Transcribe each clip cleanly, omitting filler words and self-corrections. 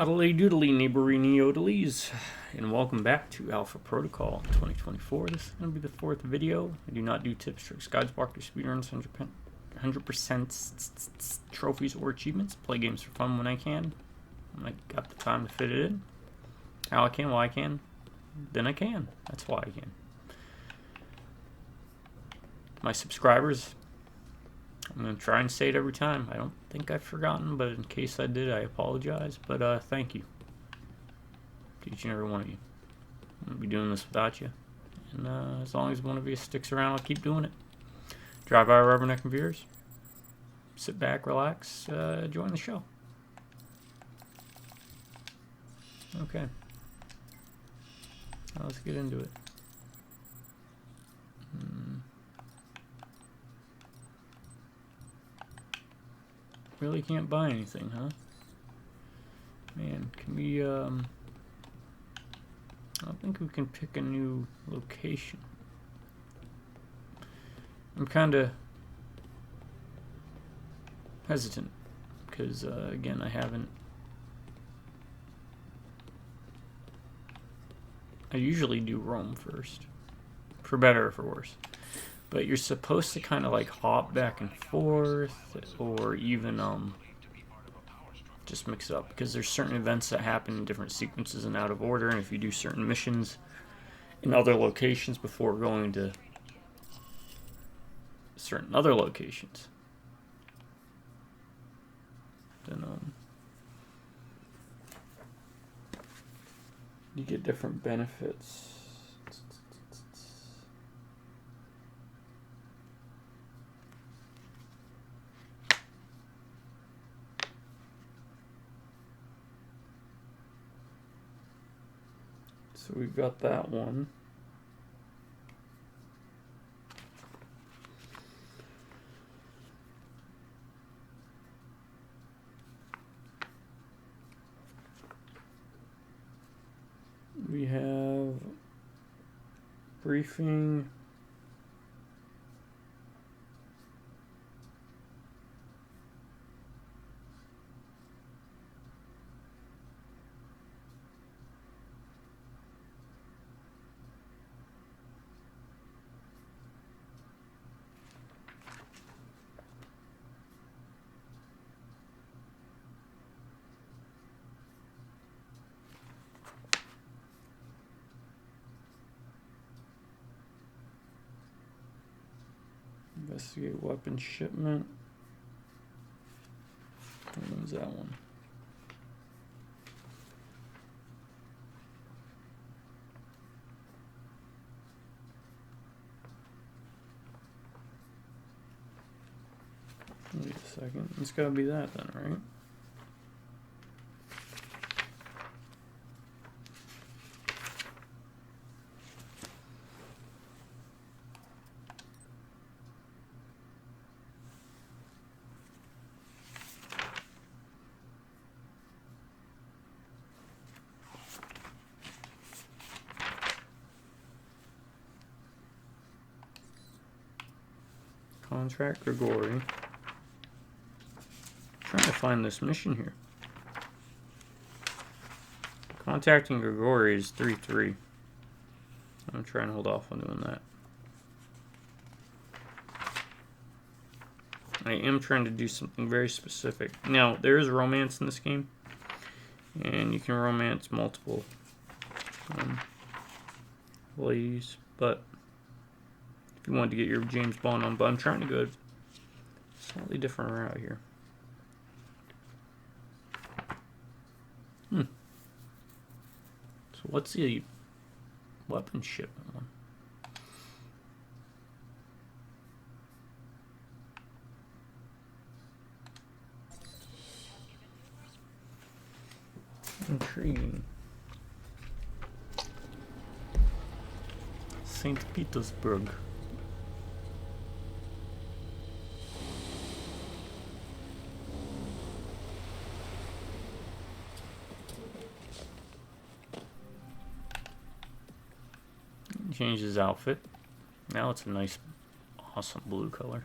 Howdly doodly neighbory neodalies, and welcome back to Alpha Protocol 2024. This is going to be the fourth video. I do not do tips, tricks, guides, walkthroughs, speedruns, 100% trophies or achievements. Play games for fun when I can. When I got the time to fit it in. How I can, why I can, then I can. That's why I can. My subscribers, I'm going to try and say it every time. I don't think I've forgotten, but in case I did, I apologize. But thank you to each and every one of you. I won't be doing this without you. And as long as one of you sticks around, I'll keep doing it. Drive by Rubberneck and Viewers. Sit back, relax, join the show. Okay. Now let's get into it. Really can't buy anything, huh? Man, can we, I don't think we can pick a new location. I'm kinda hesitant, because, again, I usually do Rome first, for better or for worse. But you're supposed to kind of like hop back and forth, or even just mix it up, because there's certain events that happen in different sequences and out of order, and if you do certain missions in other locations before going to certain other locations, then you get different benefits. So we've got that one. We have briefing. Investigate weapon shipment. What was that one? Wait a second. It's gotta be that then, right? Contract Grigori. Trying to find this mission here. Contacting Grigori is 3-3. I'm trying to hold off on doing that. I am trying to do something very specific. Now, there is romance in this game, and you can romance multiple ladies, but if you wanted to get your James Bond on, but I'm trying to go a slightly different route here. So what's the weapon shipment one? Intriguing. St. Petersburg. Changed his outfit. Now it's a nice, awesome blue color.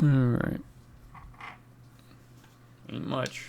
Alright. Ain't much.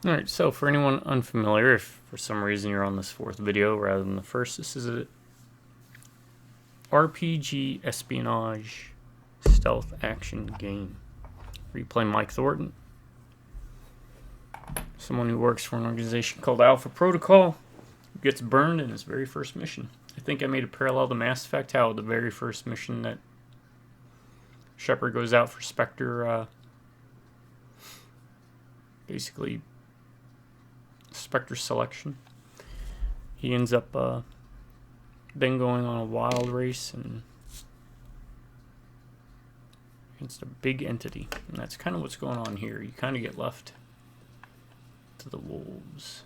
Alright, so for anyone unfamiliar, if for some reason you're on this fourth video rather than the first, this is a RPG espionage stealth action game where you play Mike Thornton, someone who works for an organization called Alpha Protocol, who gets burned in his very first mission. I think I made a parallel to Mass Effect, how the very first mission that Shepard goes out for Spectre, basically Spectre selection. He ends up then going on a wild race and against a big entity. And that's kind of what's going on here. You kind of get left to the wolves.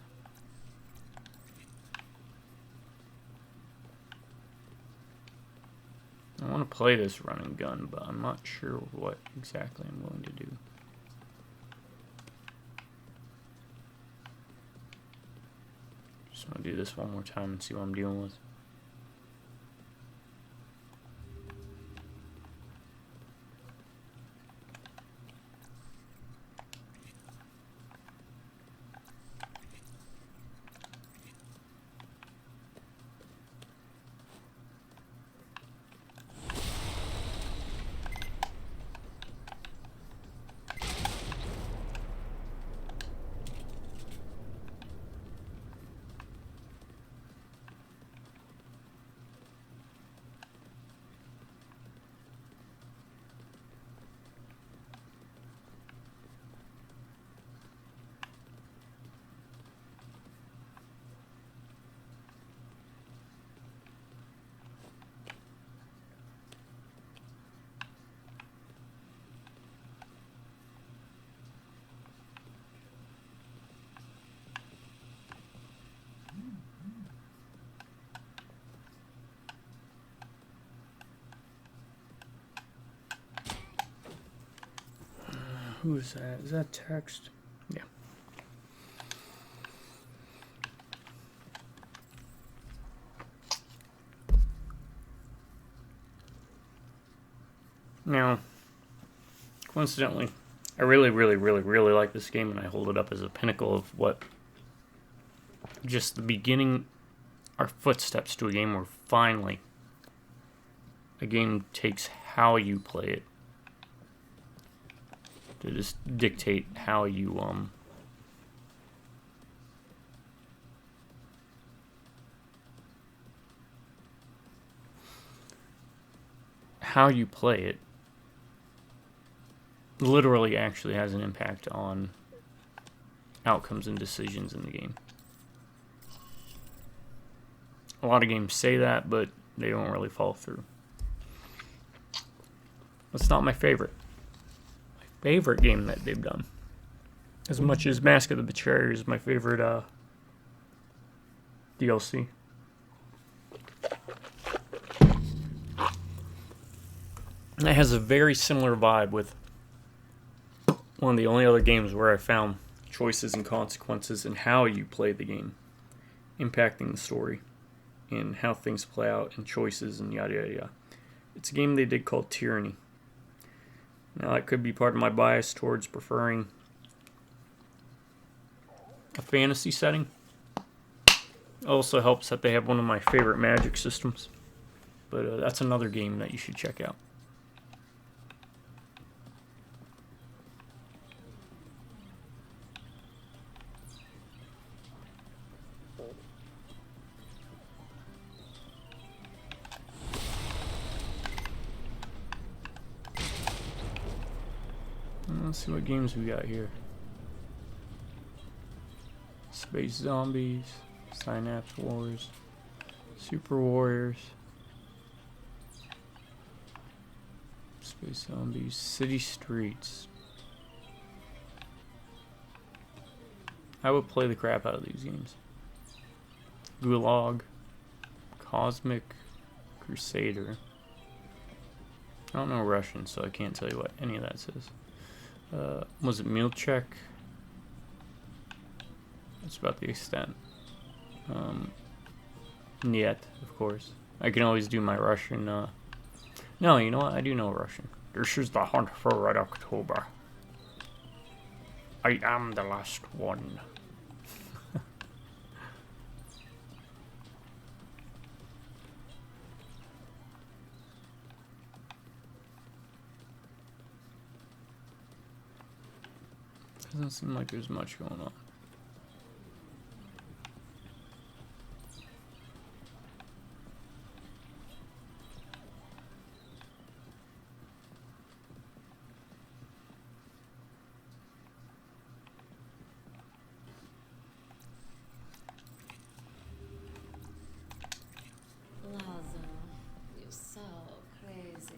I want to play this run and gun, but I'm not sure what exactly I'm going to do. I'm going to do this one more time and see what I'm dealing with. Who is that? Is that text? Yeah. Now, coincidentally, I really like this game, and I hold it up as a pinnacle of what just the beginning, our footsteps to a game where finally a game takes how you play it to just dictate how you play it literally actually has an impact on outcomes and decisions in the game. A lot of games say that, but they don't really follow through. That's not my favorite. My favorite game that they've done, as much as Mask of the Betrayer is my favorite DLC. And it has a very similar vibe with one of the only other games where I found choices and consequences and how you play the game impacting the story and how things play out and choices and yada yada yada. It's a game they did called Tyranny. Now that could be part of my bias towards preferring a fantasy setting. It also helps that they have one of my favorite magic systems. But that's another game that you should check out. Let's see what games we got here. Space Zombies, Synapse Wars, Super Warriors, Space Zombies, City Streets. I would play the crap out of these games. Gulag, Cosmic Crusader. I don't know Russian, so I can't tell you what any of that says. Was it Milchek? That's about the extent. Niet, of course. I can always do my Russian. No, you know what? I do know Russian. This is the hunt for Red October. I am the last one. Doesn't seem like there's much going on. Lazo, you're so crazy.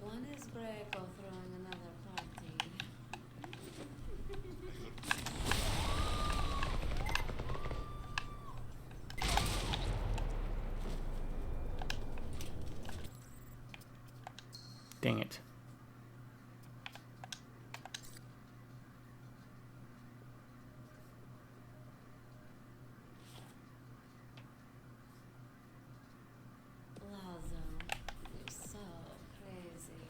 One is Greco throwing another party. Dang it. Lazo, you're so crazy.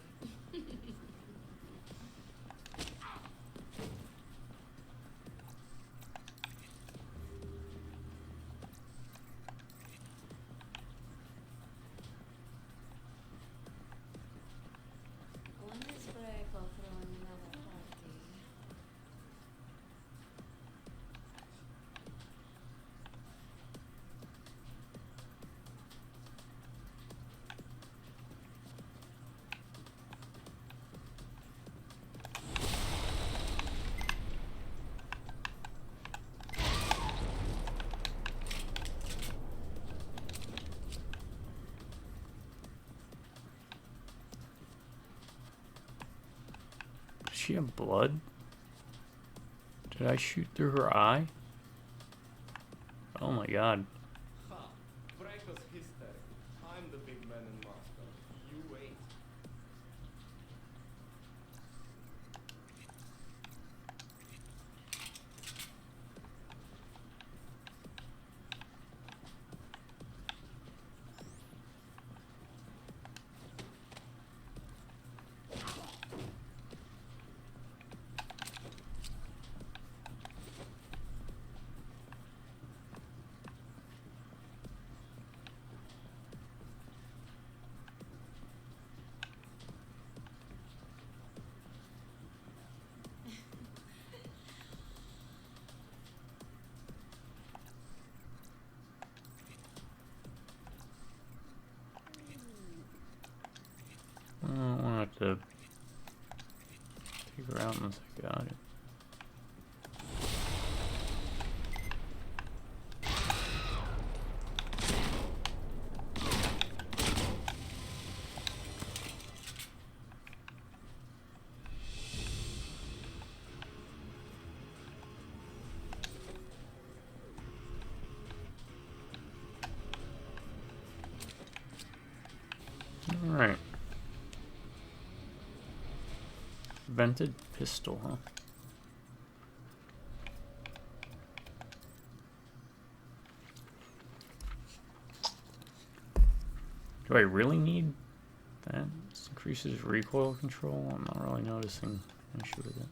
One is Greco throwing another party. Does she have blood? Did I shoot through her eye? Oh my god. Ha! Breako's history. I'm the big man in Moscow. You wait. I don't want to take her out unless I got it. Alright. Vented pistol, huh? Do I really need that? This increases recoil control. I'm not really noticing an issue with it.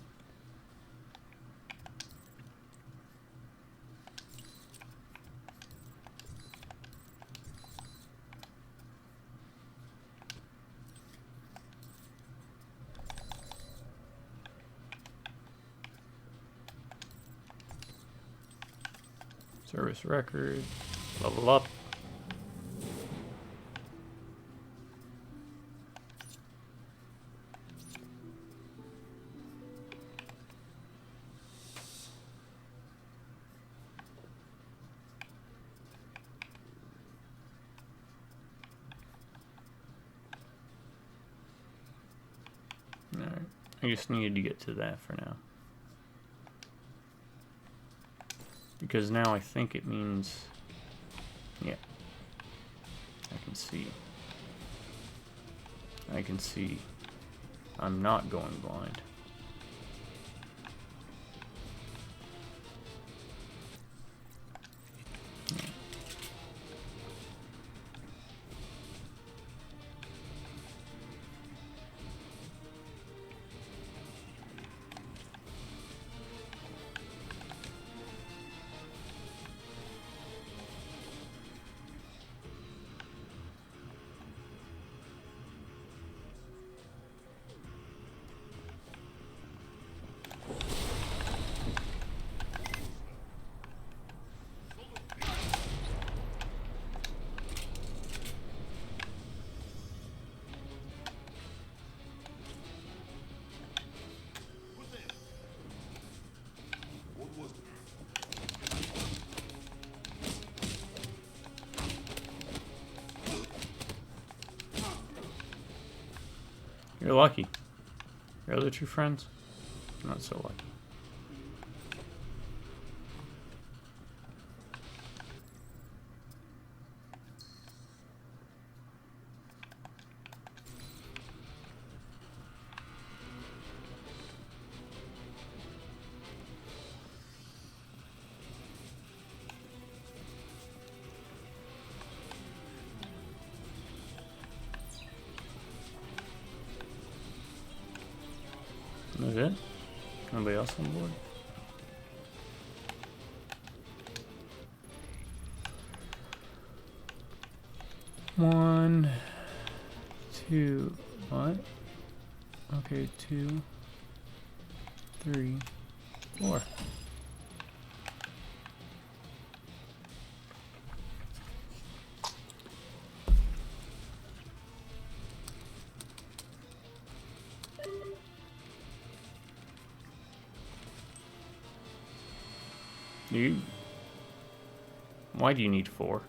Service record. Level up. Alright, I just needed to get to that for now. Because now I think it means, yeah, I can see. I'm not going blind. You're lucky. Your other two friends? Not so lucky. That's it? Nobody else on board? One, two, what? Okay, 2, 3, 4. Why do you need 4?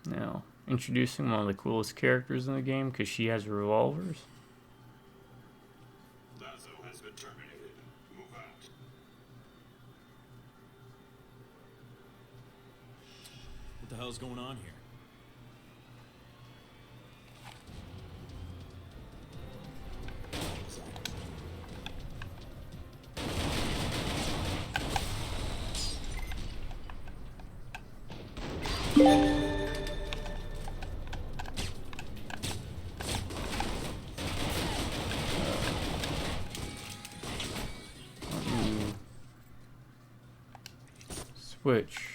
Now, introducing one of the coolest characters in the game because she has revolvers. Lazo has been terminated. Move out. What the hell's going on here? Switch.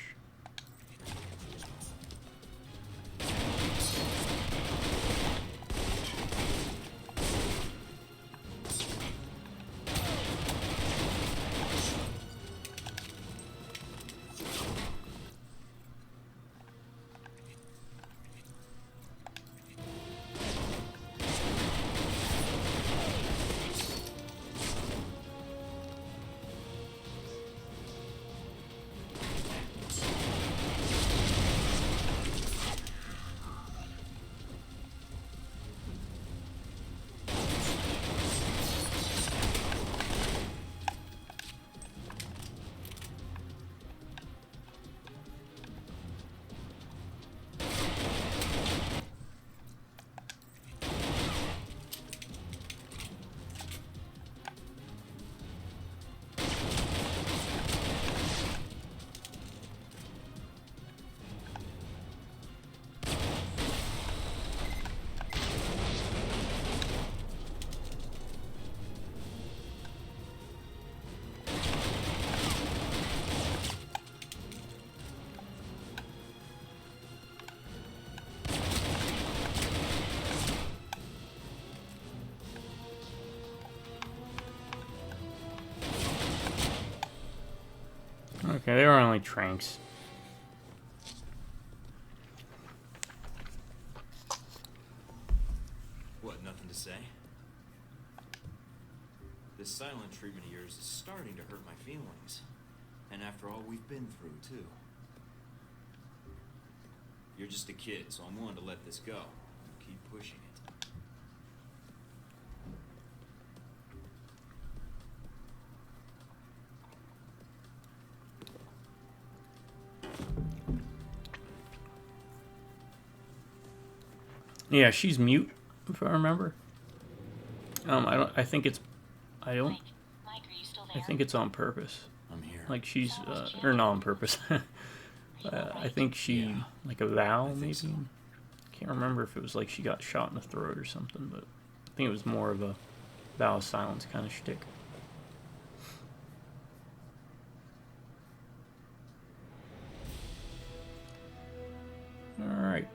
Okay, they were only tranks. What, nothing to say? This silent treatment of yours is starting to hurt my feelings. And after all we've been through, too. You're just a kid, so I'm willing to let this go. Keep pushing it. Yeah, she's mute, if I remember. I don't. I think it's. I don't. Mike, are you still I there? think it's on purpose. I'm here. Like she's, or not on purpose. I think she, Yeah, like a vow, I think maybe. so. Can't remember if it was like she got shot in the throat or something, but I think it was more of a vow of silence kind of shtick. All right.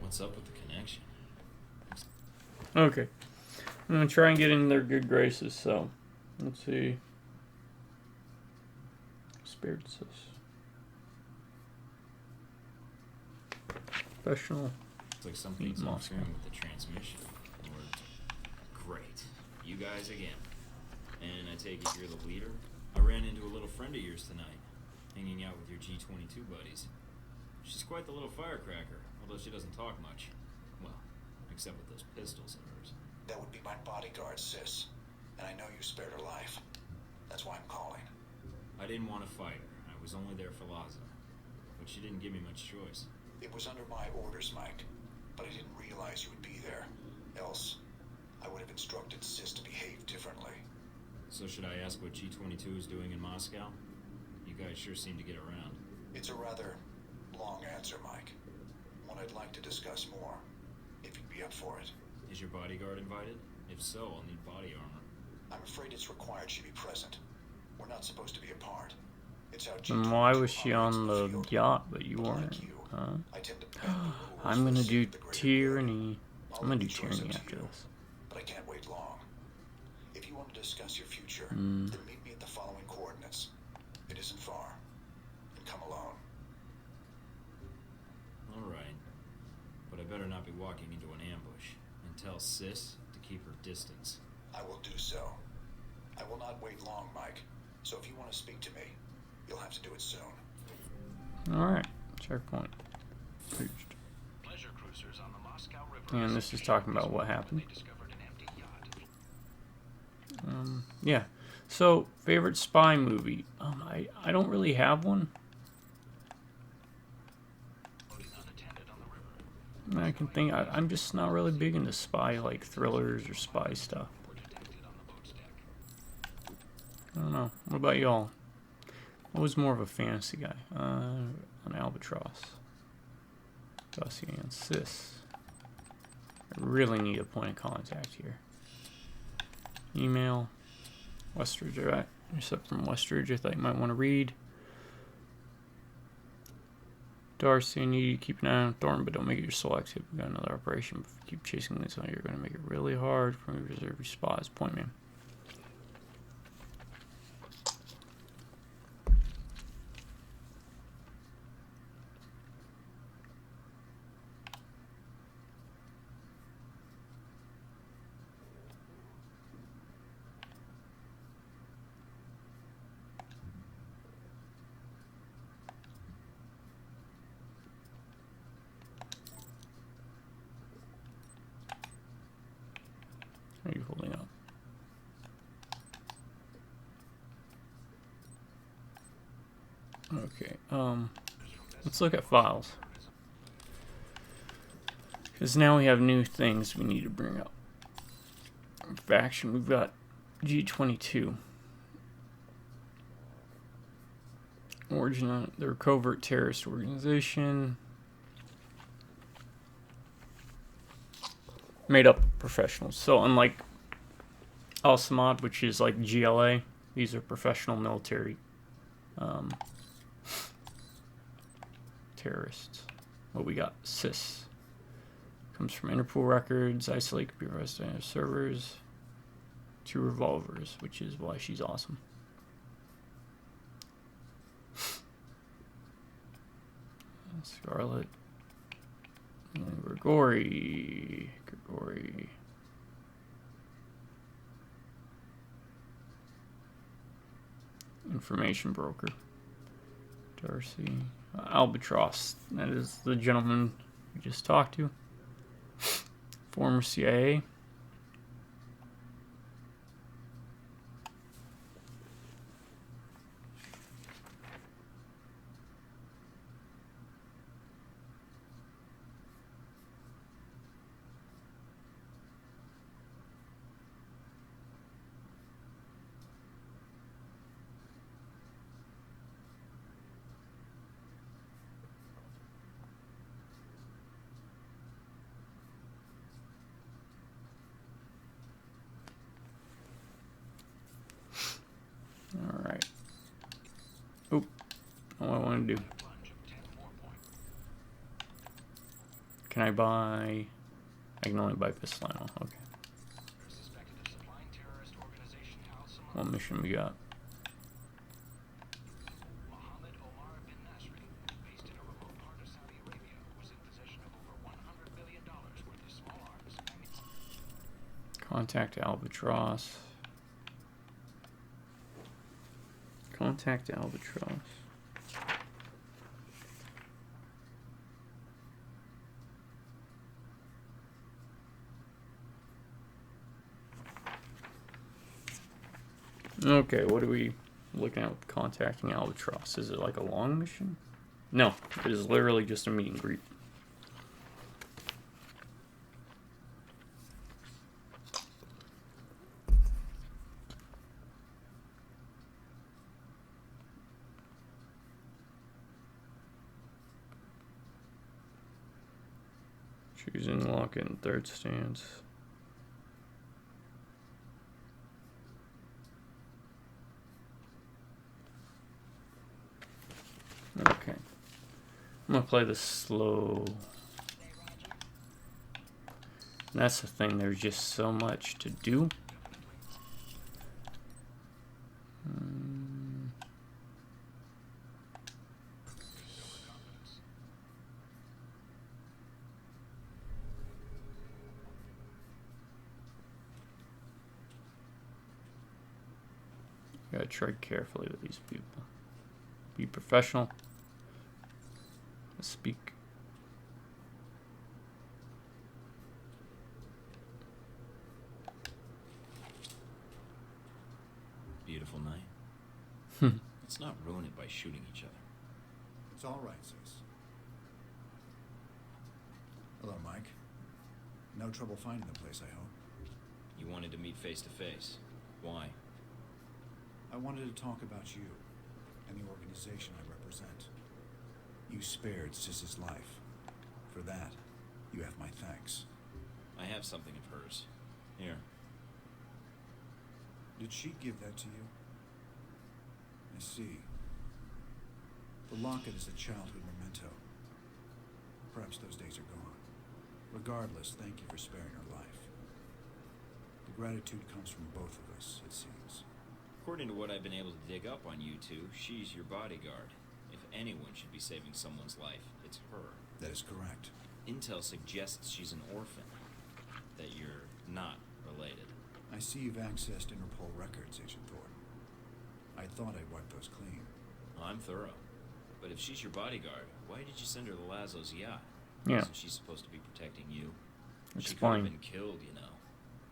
What's up with the connection? Okay. I'm gonna try and get in their good graces. So, let's see. Spirits. Professional. It's like something's Meet Moscow. interfering with the transmission. Great. You guys again. And I take it you're the leader? I ran into a little friend of yours tonight, hanging out with your G-22 buddies. She's quite the little firecracker, although she doesn't talk much. Well, except with those pistols of hers. That would be my bodyguard, sis. And I know you spared her life. That's why I'm calling. I didn't want to fight her. I was only there for Laza. But she didn't give me much choice. It was under my orders, Mike. But I didn't realize you would be there. Else, I would have instructed sis to behave differently. So should I ask what G-22 is doing in Moscow? You guys sure seem to get around. It's a rather long answer, Mike. One I'd like to discuss more, if you'd be up for it. Is your bodyguard invited? If so, I'll need body armor. I'm afraid it's required she be present. We're not supposed to be apart. It's how Then why G22 was she on operates in the field. yacht, but you But like weren't? you, Huh? I tend to bend the rules I'm for gonna the do sake of the greater good. tyranny. I'll I'm gonna leave do the choice tyranny up to after you, this. but I can't wait long. If you want to discuss your future, Mm. then meet me at the following coordinates. It isn't far. And come alone. Alright. But I better not be walking into an ambush. And tell Sis to keep her distance. I will do so. I will not wait long, Mike. So if you want to speak to me, you'll have to do it soon. Alright, checkpoint. Reached. Pleasure cruisers on the Moscow River. And this is talking about what happened. They discovered an empty yacht. Yeah. So, favorite spy movie? I don't really have one. Floating unattended on the river. I can think. I'm just not really big into spy like thrillers or spy stuff. Were detected on the boat's deck. I don't know. What about y'all? I was more of a fantasy guy. On Albatross. Dossier and Sis. I really need a point of contact here. Email. Westridge, alright. Except from Westridge, I thought you might want to read. Darcy, I need you to keep an eye on Thornton, but don't make it your sole active. We got another operation. But if you keep chasing this on, you're going to make it really hard for me to reserve your spot as point man. How are you holding up? Okay, let's look at files. Because now we have new things we need to bring up. Faction, we've got G-22. Origin of their covert terrorist organization. Made up professionals. So unlike Al-Samad, which is like GLA, these are professional military terrorists. What we got? Sis. Comes from Interpol records, isolate computer servers, 2 revolvers, which is why she's awesome. Scarlet. And Grigori. Information broker. Darcy. Albatross. That is the gentleman we just talked to. Former CIA. Alright. Oop. All I want to do. Can I buy... I can only buy pistol ammo. Okay. What mission we got? Contact Albatross. Contact Albatross. Okay, what are we looking at with contacting Albatross? Is it like a long mission? No, it is literally just a meet and greet. Choosing lock in third stance. Okay. I'm gonna play this slow. And that's the thing, there's just so much to do. Gotta tread carefully with these people. Be professional. Speak. Beautiful night. Let's not ruin it by shooting each other. It's all right, sis. Hello, Mike. No trouble finding the place, I hope. You wanted to meet face to face. Why? I wanted to talk about you and the organization I represent. You spared Sis's life. For that, you have my thanks. I have something of hers. Here. Did she give that to you? I see. The locket is a childhood memento. Perhaps those days are gone. Regardless, thank you for sparing her life. The gratitude comes from both of us, it seems. According to what I've been able to dig up on you two, she's your bodyguard. If anyone should be saving someone's life, it's her. That is correct. Intel suggests she's an orphan. That you're not related. I see you've accessed Interpol records, Agent Thornton. I thought I'd wipe those clean. I'm thorough. But if she's your bodyguard, why did you send her to Laszlo's yacht? Yeah. Isn't she supposed to be protecting you? She could Explain. have been killed, you know.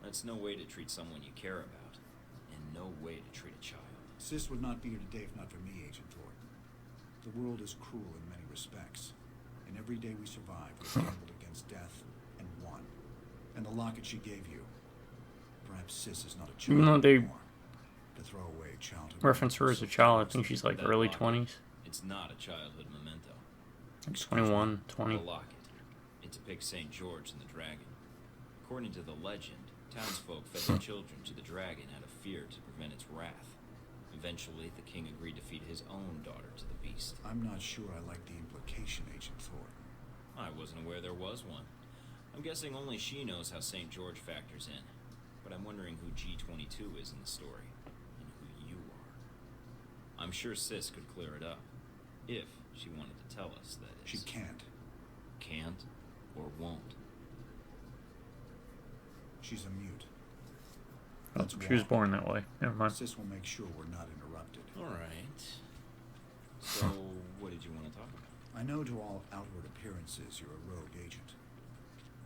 That's no way to treat someone you care about. And no way to treat a child. Sis would not be here today if not for me, Agent Thornton. The world is cruel in many respects. And every day we survive, we gambled against death and won. And the locket she gave you. Perhaps Sis is not a child Even though they anymore. To throw away childhood reference her as a child, I think she's like That early locket, 20s. It's not a childhood memento. Like 21, 20. The locket. It depicts St. George and the dragon. According to the legend, townsfolk fed their children to the dragon out of fear to prevent its wrath. Eventually, the king agreed to feed his own daughter to the beast. I'm not sure I like the implication, Agent Thornton. I wasn't aware there was one. I'm guessing only she knows how St. George factors in. But I'm wondering who G22 is in the story, and who you are. I'm sure Sis could clear it up. If she wanted to tell us, that is. She can't. Can't or won't. She's a mute. Oh, Let's she was walk. born that way. Never mind. Sis will make sure we're not interrupted. Alright. So, what did you want to talk about? I know to all outward appearances you're a rogue agent.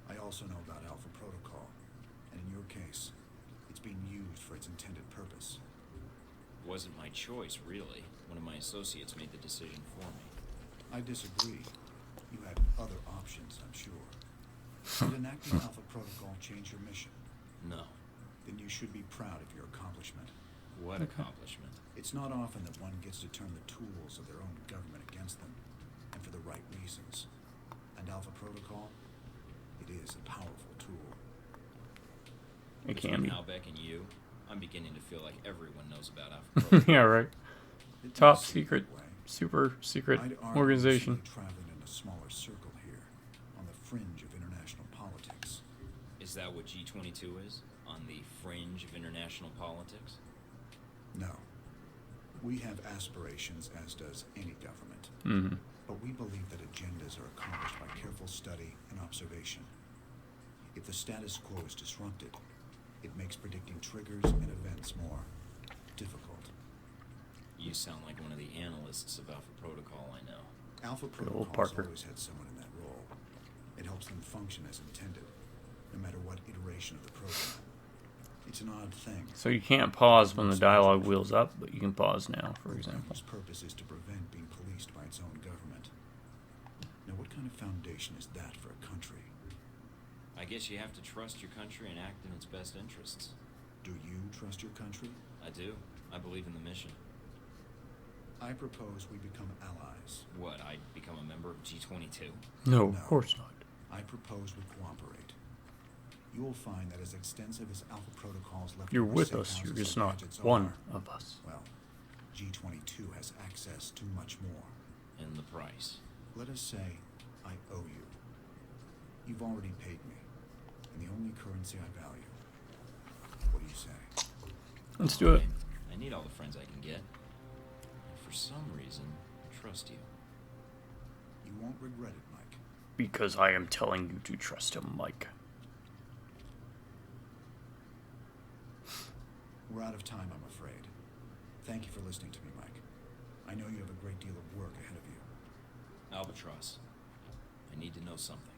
I also know about Alpha Protocol, and in your case, it's being used for its intended purpose. Wasn't my choice, really. One of my associates made the decision for me. I disagree. You had other options, I'm sure. Did enacting Alpha Protocol change your mission? No. Then you should be proud of your accomplishment. What accomplishment? It's not often that one gets to turn the tools of their own government against them, and for the right reasons. And Alpha Protocol, it is a powerful tool. It Between can be. Halbeck and you, I'm beginning to feel like everyone knows about Alpha Protocol. Yeah, right. It Top does seem secret, that way. super secret I'd argue organization. we're simply traveling in a smaller circle here, on the fringe of international politics. Is that what G22 is? On the fringe of international politics? No. We have aspirations, as does any government. Mm-hmm. But we believe that agendas are accomplished by careful study and observation. If the status quo is disrupted, it makes predicting triggers and events more difficult. You sound like one of the analysts of Alpha Protocol I know. Alpha old Protocol has Parker. always had someone in that role. It helps them function as intended, no matter what iteration of the program. It's an odd thing. So you can't pause when the dialogue wheels up, but you can pause now, for example. Whose purpose is to prevent being policed by its own government. Now, what kind of foundation is that for a country? I guess you have to trust your country and act in its best interests. Do you trust your country? I do. I believe in the mission. I propose we become allies. What, I'd become a member of G22? No, No. of course not. I propose we cooperate. You will find that as extensive as Alpha Protocol's left You're over with safe us, you're houses just and not gadgets one are, of us. well, G22 has access to much more. And the price. Let us say I owe you. You've already paid me, and the only currency I value. What do you say? Let's do it. I need all the friends I can get. And for some reason, I trust you. You won't regret it, Mike. Because I am telling you to trust him, Mike. We're out of time, I'm afraid. Thank you for listening to me, Mike. I know you have a great deal of work ahead of you. Albatross, I need to know something.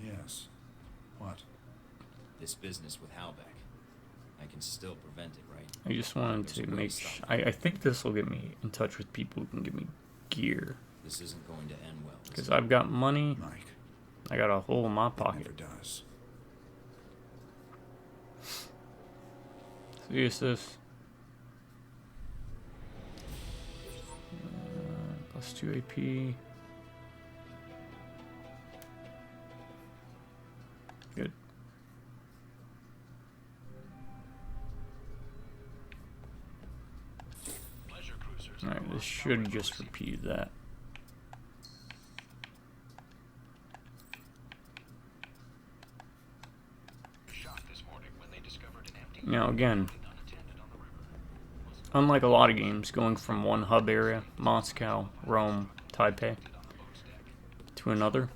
Yes. What? This business with Halbeck. I can still prevent it, right? I just wanted There's to a way make to stop sure. I think this will get me in touch with people who can give me gear. This isn't going to end well. is Because it? I've got money. Mike. I got a hole in my It pocket. never does. See you, sis. Plus 2 AP. Good. Pleasure cruisers. Alright, this should just repeat that. Shocked this morning when they discovered an empty Now again, unattended on the river. unlike a lot of games, going from one hub area, Moscow, Rome, Taipei, to another,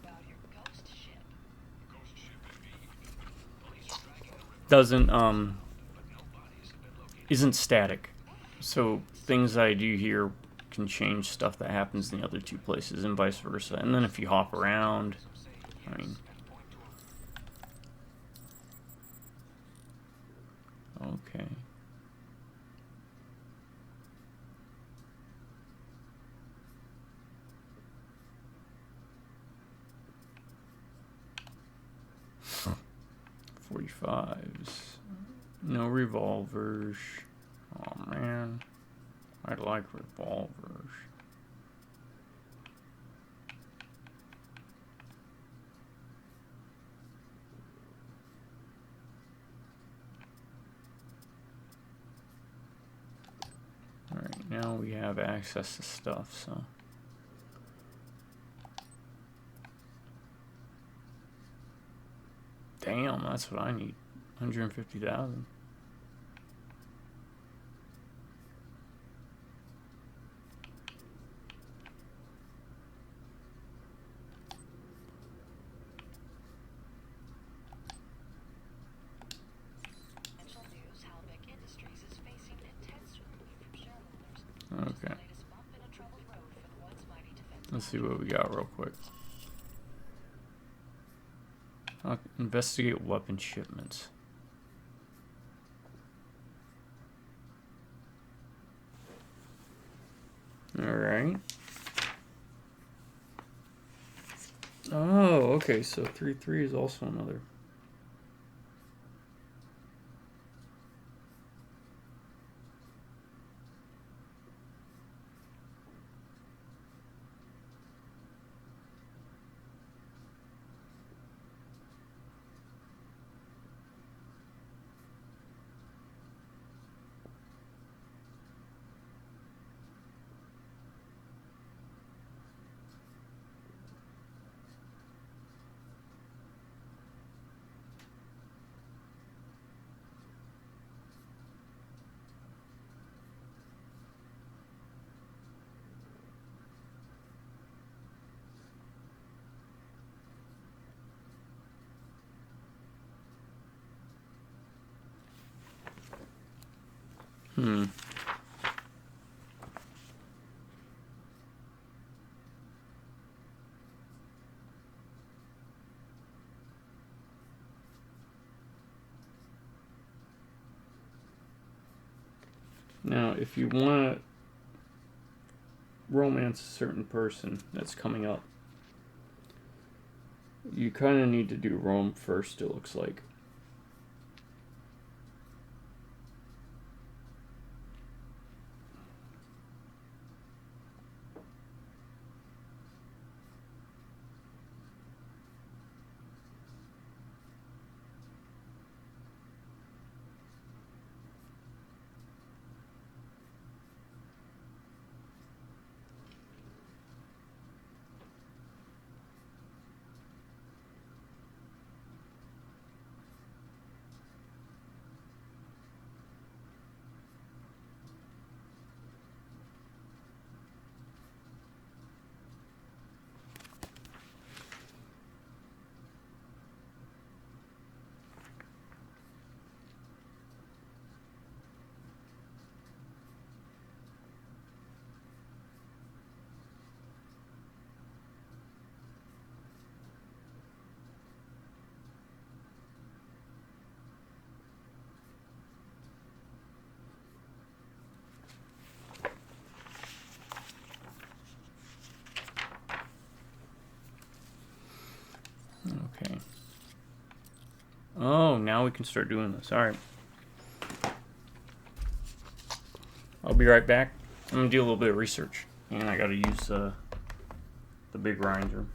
doesn't, isn't static. So things I do here can change stuff that happens in the other two places and vice versa. And then if you hop around, I mean, okay. Huh. 45s. No revolvers. Oh man. I like revolvers. Alright, now we have access to stuff, so. Damn, that's what I need. 150,000. Financial news, Halbeck Industries is facing intense scrutiny from shareholders. Which is Okay. the latest bump in a troubled road for the once mighty defense. Let's see what we got real quick. Investigate weapon shipments. Alright. Oh, okay, so 3-3 is also another. Hmm. Now, if you want to romance a certain person that's coming up, you kind of need to do Rome first, it looks like. Okay. Oh, now we can start doing this. Alright. I'll be right back. I'm going to do a little bit of research. And I got to use the big grinder.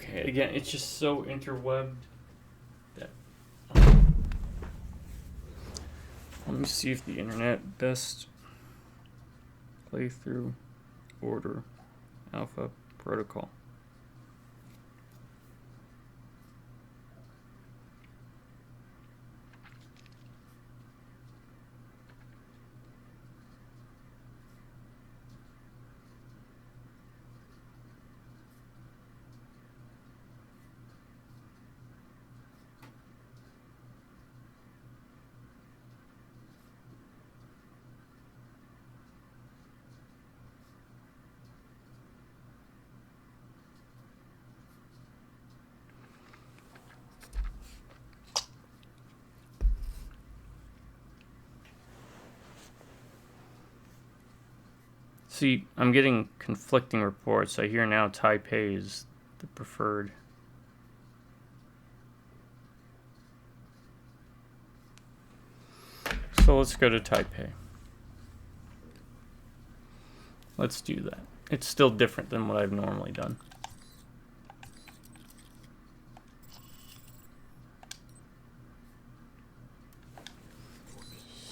Okay, again, it's just so interwebbed that. Let me see if the internet best playthrough order alpha protocol. See, I'm getting conflicting reports. I hear now Taipei is the preferred. So let's go to Taipei. Let's do that. It's still different than what I've normally done.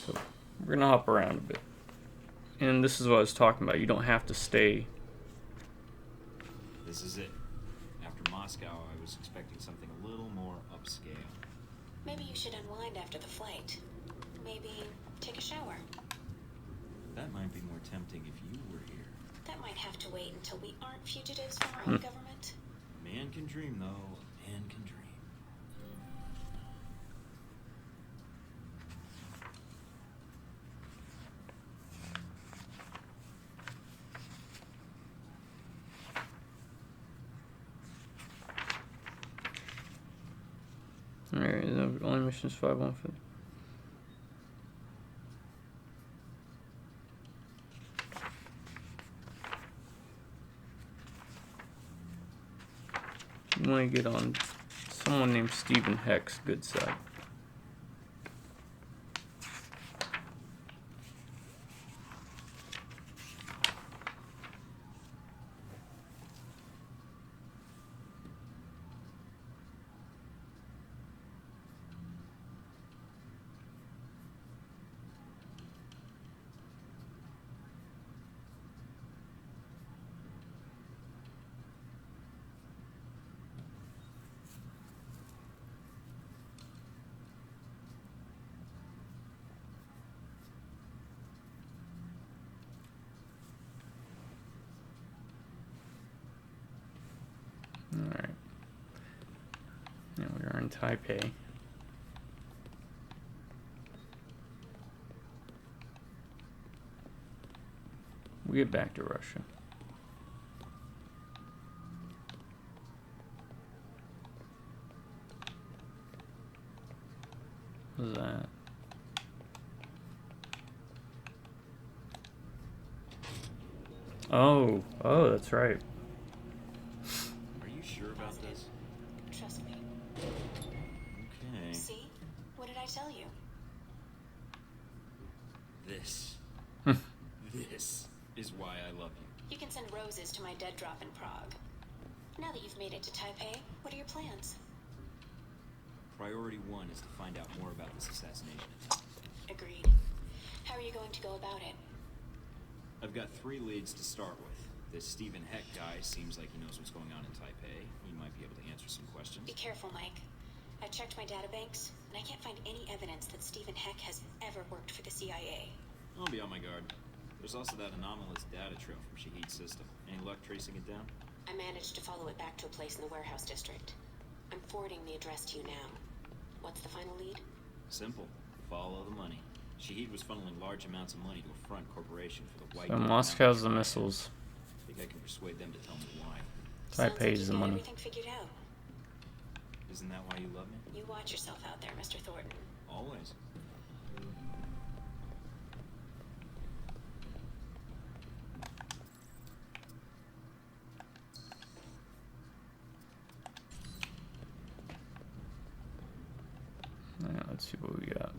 So we're gonna hop around a bit. And this is what I was talking about. You don't have to stay. This is it. After Moscow, I was expecting something a little more upscale. Maybe you should unwind after the flight. Maybe take a shower. That might be more tempting if you were here. That might have to wait until we aren't fugitives from our own government. A man can dream, though. A man can dream. Alright, the only mission's 515. You want to get on someone named Stephen Heck's good side. Alright. Now we are in Taipei. We get back to Russia. What's that? Oh, that's right. Are you sure about this? Trust me. Okay. See? What did I tell you? This. This is why I love you. You can send roses to my dead drop in Prague. Now that you've made it to Taipei, what are your plans? Priority one is to find out more about this assassination. Agreed. How are you going to go about it? I've got 3 leads to start with. This Stephen Heck guy seems like he knows what's going on in Taipei. He might be able to answer some questions. Be careful, Mike. I checked my databanks, and I can't find any evidence that Stephen Heck has ever worked for the CIA. I'll be on my guard. There's also that anomalous data trail from Shahid's system. Any luck tracing it down? I managed to follow it back to a place in the warehouse district. I'm forwarding the address to you now. What's the final lead? Simple. Follow the money. Shahid was funneling large amounts of money to a front corporation for the white. So Moscow's the missiles. I think I can persuade them to tell me why. Taipei's the money. Everything figured out. Isn't that why you love me? You watch yourself out there, Mr. Thornton. Always. Now, let's see what we got.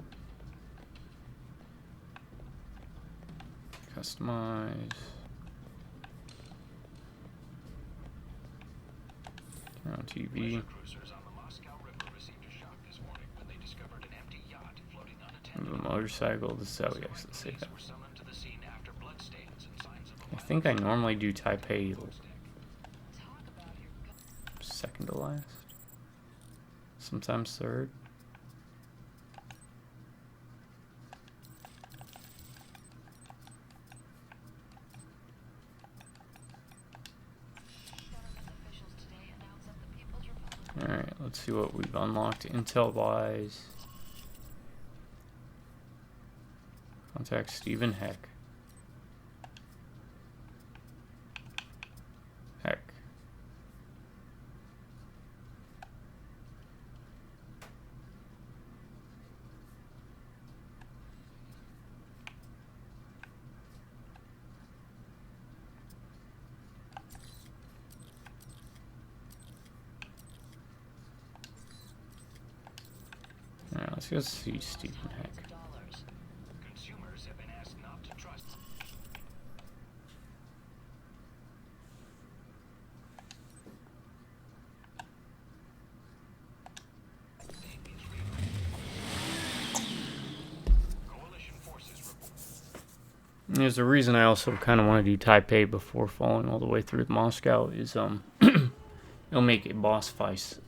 Customize. On TV. Pleasure cruisers on the Moscow River received a shock this morning when they discovered an empty yacht floating unattended. The motorcycle. This is how we actually say Police that. were summoned to the scene after bloodstains and signs of a I violent think I normally do Taipei Talk about your gut. second to last. Sometimes third. Government officials today announced that the People's Republic Alright, let's see what we've unlocked intel wise. Contact Stephen Heck. Heck. Alright, let's go see Stephen Heck. consumers have been asked not to trust. Coalition forces report. There's a reason I also kind of want to do Taipei before falling all the way through Moscow is it'll make a boss fight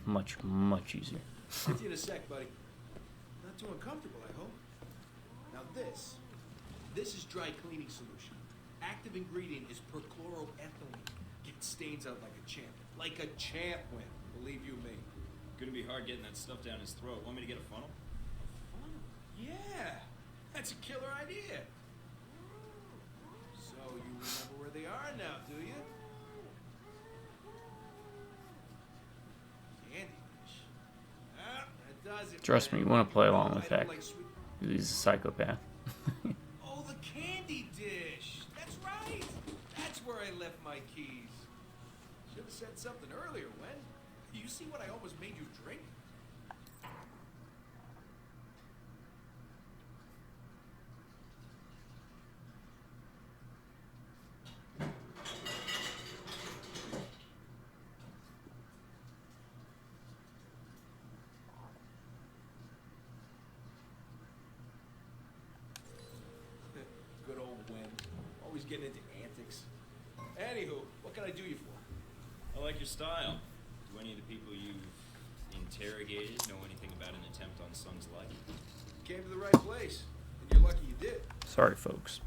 much easier. See you in a sec, buddy. Not too uncomfortable, I hope. Now this is dry cleaning solution. Active ingredient is perchloroethylene. Gets stains out like a champ. Like a champ win, believe you me. Gonna be hard getting that stuff down his throat. Want me to get a funnel? Yeah, that's a killer idea. So you remember where they are now, do you? Candy dish. Ah, that does it. Trust me, man. you want to play along No, with I don't Heck. like sweet- He's a psychopath. Oh, the candy dish. That's right. That's where I left my keys. Should have said something earlier, Wen. You see what I almost made you drink? Good old Wen. Always getting into antics. Anywho, what can I do you for? I like your style. Do any of the people you've interrogated know anything about an attempt on Sung's life? Came to the right place, and you're lucky you did. Sorry, folks.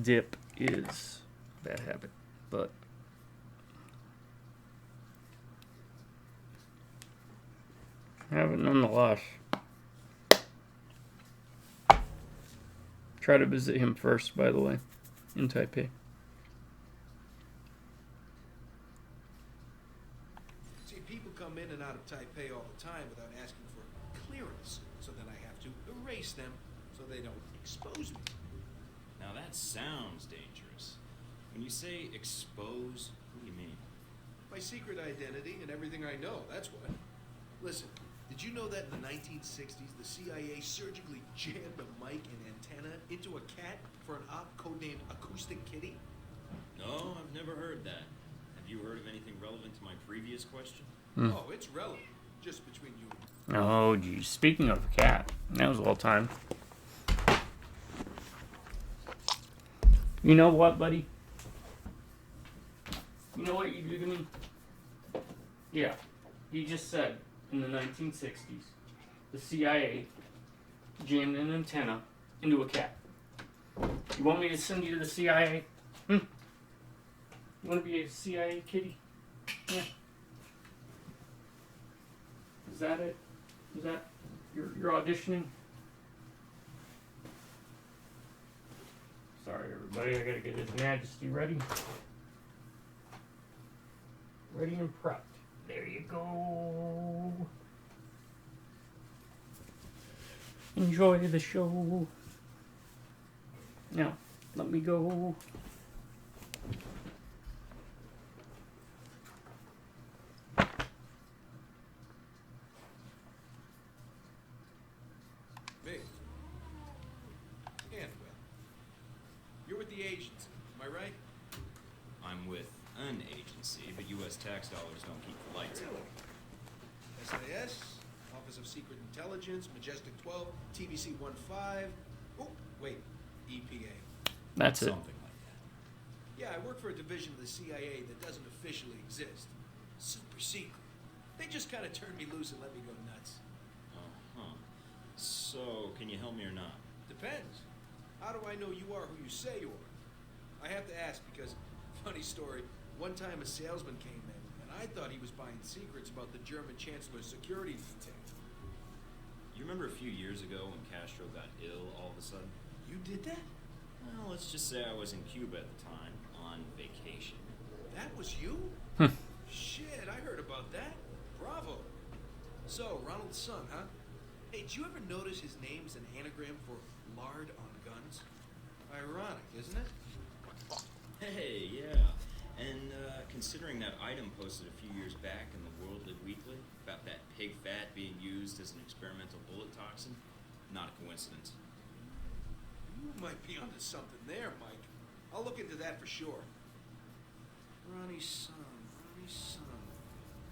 Dip is a bad habit, but I have it nonetheless. Try to visit him first, by the way, in Taipei. See, people come in and out of Taipei all the time without asking for clearance, so then I have to erase them so they don't expose me. Now that sounds dangerous. When you say expose, what do you mean? My secret identity and everything I know, that's what. Listen, did you know that in the 1960s, the CIA surgically jammed a mic and antenna into a cat for an op codenamed Acoustic Kitty? No, I've never heard that. Have you heard of anything relevant to my previous question? Oh, it's relevant. Just between you and me. Oh, geez. Speaking of a cat, that was well timed. You know what, buddy? You know what you do to me? Yeah. He just said in the 1960s, the CIA jammed an antenna into a cat. You want me to send you to the CIA? You want to be a CIA kitty? Yeah. Is that it? Is that you're auditioning? Sorry, everybody. I gotta get His Majesty ready. Ready and prepped. There you go. Enjoy the show. Now, let me go. Vic. And Will. You're with the agency, am I right? I'm with an agency. agency, but U.S. tax dollars don't keep the lights on. SAS, Office of Secret Intelligence, Majestic 12, TVC 15. Oh, wait, EPA. That's it. Something like that. Yeah, I work for a division of the CIA that doesn't officially exist. Super secret. They just kind of turned me loose and let me go nuts. Uh-huh. So, can you help me or not? Depends. How do I know you are who you say you are? I have to ask because, funny story, one time a salesman came in and I thought he was buying secrets about the German Chancellor's security detail. You remember a few years ago when Castro got ill all of a sudden? You did that? Well, let's just say I was in Cuba at the time, on vacation. That was you? Shit, I heard about that. Bravo. So, Ronald's son, huh? Hey, did you ever notice his name's an anagram for lard on guns? Ironic, isn't it? Hey, yeah. And considering that item posted a few years back in the Worldly Weekly about that pig fat being used as an experimental bullet toxin, not a coincidence. You might be onto something there, Mike. I'll look into that for sure. Ronnie's son.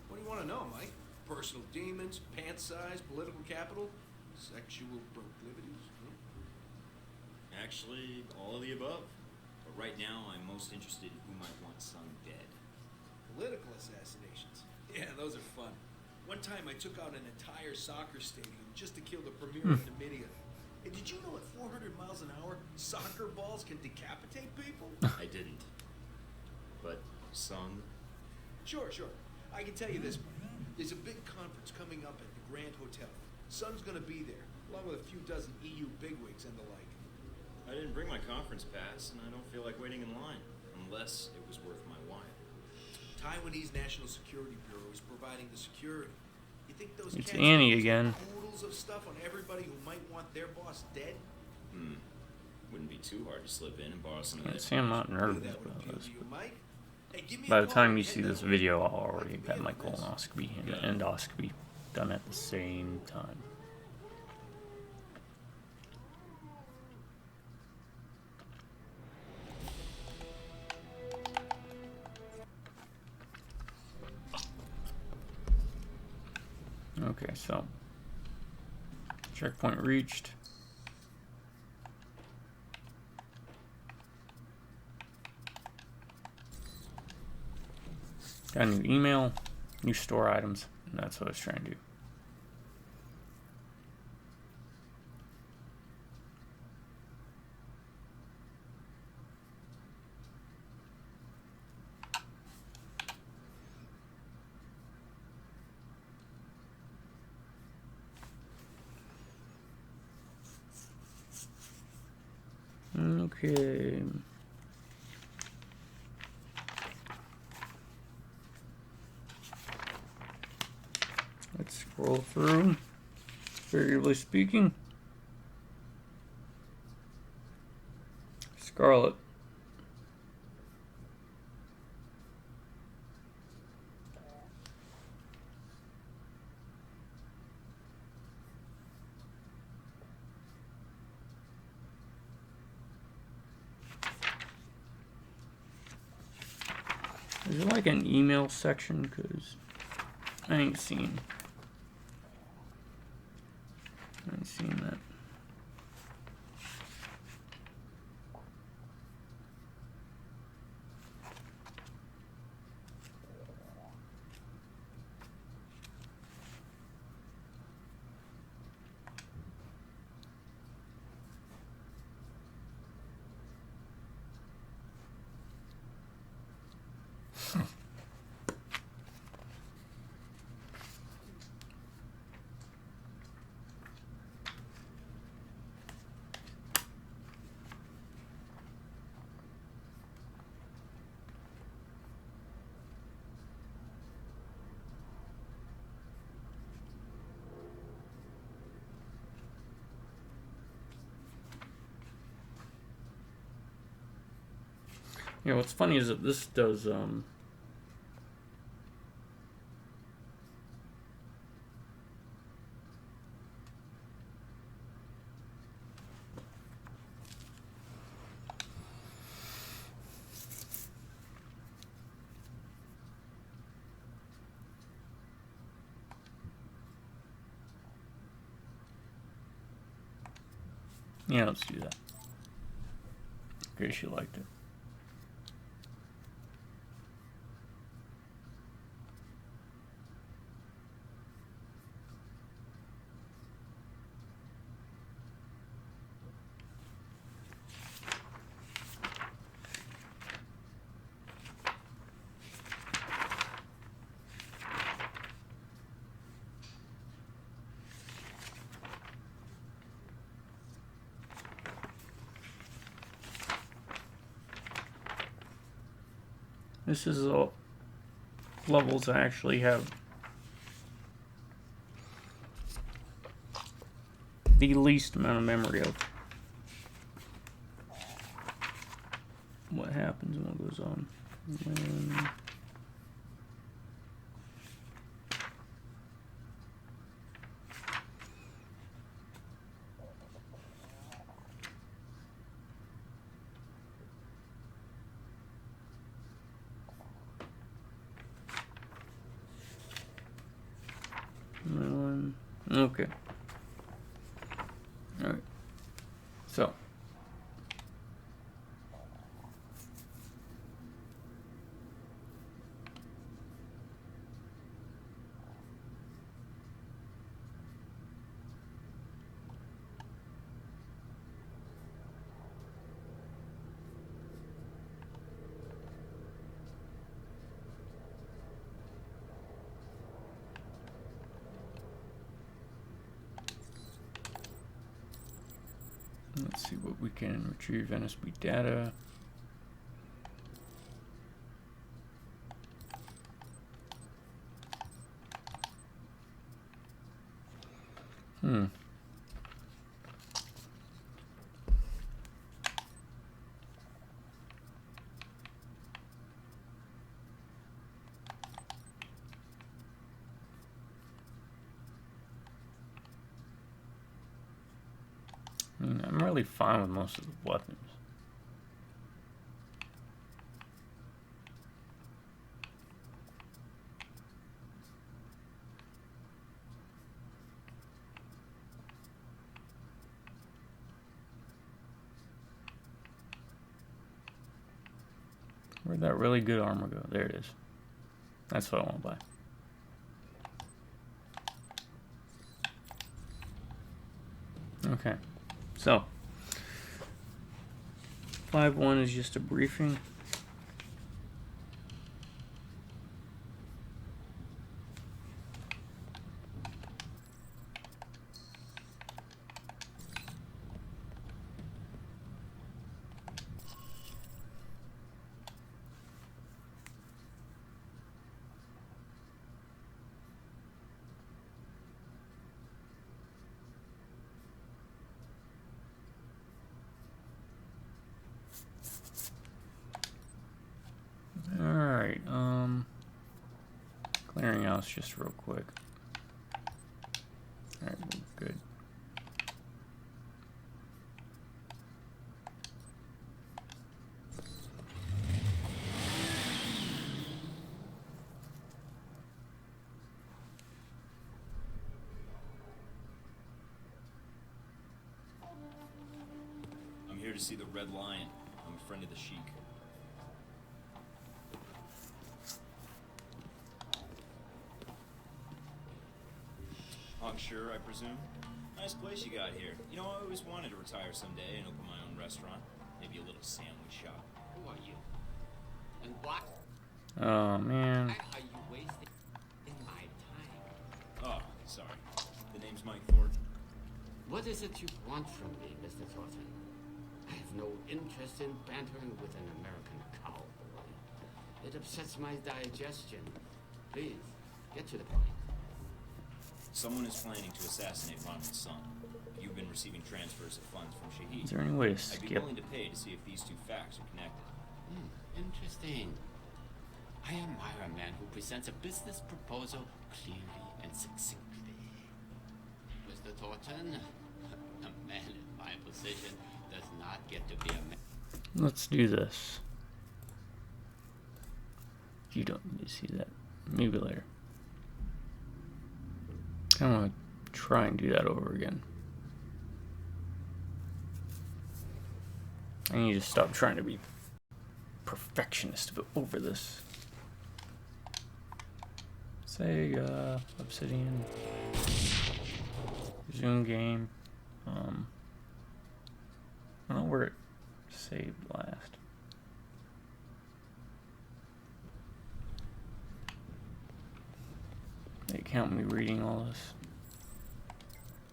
What do you want to know, Mike? Personal demons, pant size, political capital, sexual proclivities? Actually, all of the above. But right now, I'm most interested in who might want son dead. Political assassinations. Yeah, those are fun. One time I took out an entire soccer stadium just to kill the premier of Namibia. And did you know at 400 miles an hour, soccer balls can decapitate people? I didn't. But son? Sure. I can tell you this, Mike. There's a big conference coming up at the Grand Hotel. Son's gonna be there, along with a few dozen EU bigwigs and the like. I didn't bring my conference pass, and I don't feel like waiting in line, unless it was worth my while. Taiwanese National Security Bureau is providing the security. You think those It's cats Annie have again. oodles of stuff on everybody who might want their boss dead? Wouldn't be too hard to slip in and borrow some of I'd that. say I'm not nervous That would about appeal this. to you, Mike. Hey, give me a By the call time when you head see this down. video, I'll already have my colonoscopy and endoscopy done at the same time. Okay, so checkpoint reached. Got a new email, new store items, and that's what I was trying to do. Okay. Let's scroll through, figuratively speaking. Scarlet. Is there like an email section? Because I ain't seen that. You know, what's funny is that this does, Yeah, let's do that. In case you liked it. This is all levels I actually have the least amount of memory of. What happens and what goes on. And okay. Alright. So. Let's see what we can retrieve NSB data. I'm really fine with most of the weapons. Where'd that really good armor go? There it is. That's what I want to buy. Okay, so 5-1 is just a briefing. Alright, clearinghouse just real quick. Alright, we're good. I'm here to see the Red Lion. I'm a friend of the Sheik. Sure, I presume. Nice place you got here. You know, I always wanted to retire someday and open my own restaurant. Maybe a little sandwich shop. Who are you? And what? Oh, man. Why are you wasting my time? Oh, sorry. The name's Mike Thornton. What is it you want from me, Mr. Thornton? I have no interest in bantering with an American cowboy. It upsets my digestion. Please, get to the point. Someone is planning to assassinate Ronald's son. You've been receiving transfers of funds from Shahid. Is there any way to I'd skip? be willing to pay to see if these two facts are connected. Interesting. I admire a man who presents a business proposal clearly and succinctly. Mr. Thornton, a man in my position does not get to be a man. Let's do this. You don't need to see that. Maybe later. I want to try and do that over again. I need to stop trying to be perfectionist over this. Sega, Obsidian, Zoom game. I don't know where it saved last. They count me reading all this.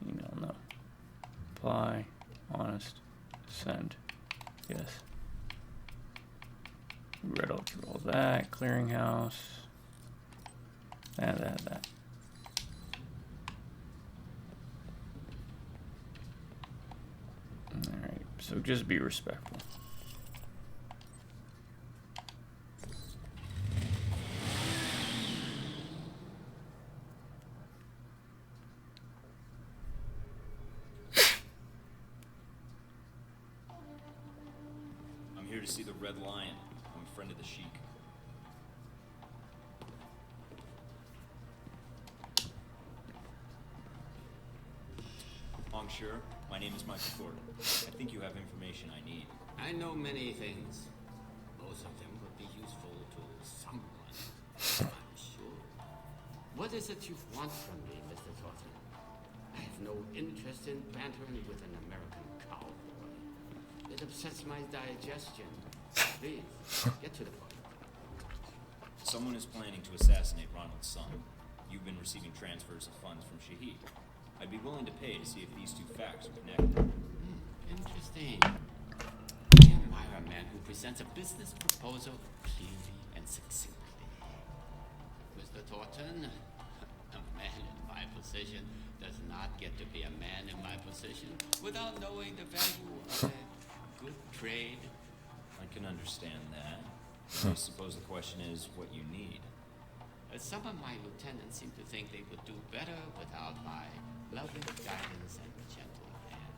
Email, no. Apply, honest, send, yes. Read all through all that, clearinghouse, that. Alright, so just be respectful. I'm here to see the Red Lion. I'm a friend of the Sheik. Monsieur, my name is Michael Gordon. I think you have information I need. I know many things. Most of them would be useful to someone, I'm sure. What is it you want from me, Mr. Thornton? I have no interest in bantering with an American cowboy. It upsets my digestion. Please, get to the point. Someone is planning to assassinate Ronald's son. You've been receiving transfers of funds from Shahid. I'd be willing to pay to see if these two facts are connected. Interesting. I admire a man who presents a business proposal clearly and succinctly. Mr. Thornton, a man in my position does not get to be a man in my position without knowing the value of a good trade. I can understand that. I suppose the question is what you need. Some of my lieutenants seem to think they would do better without my loving guidance and gentle hand.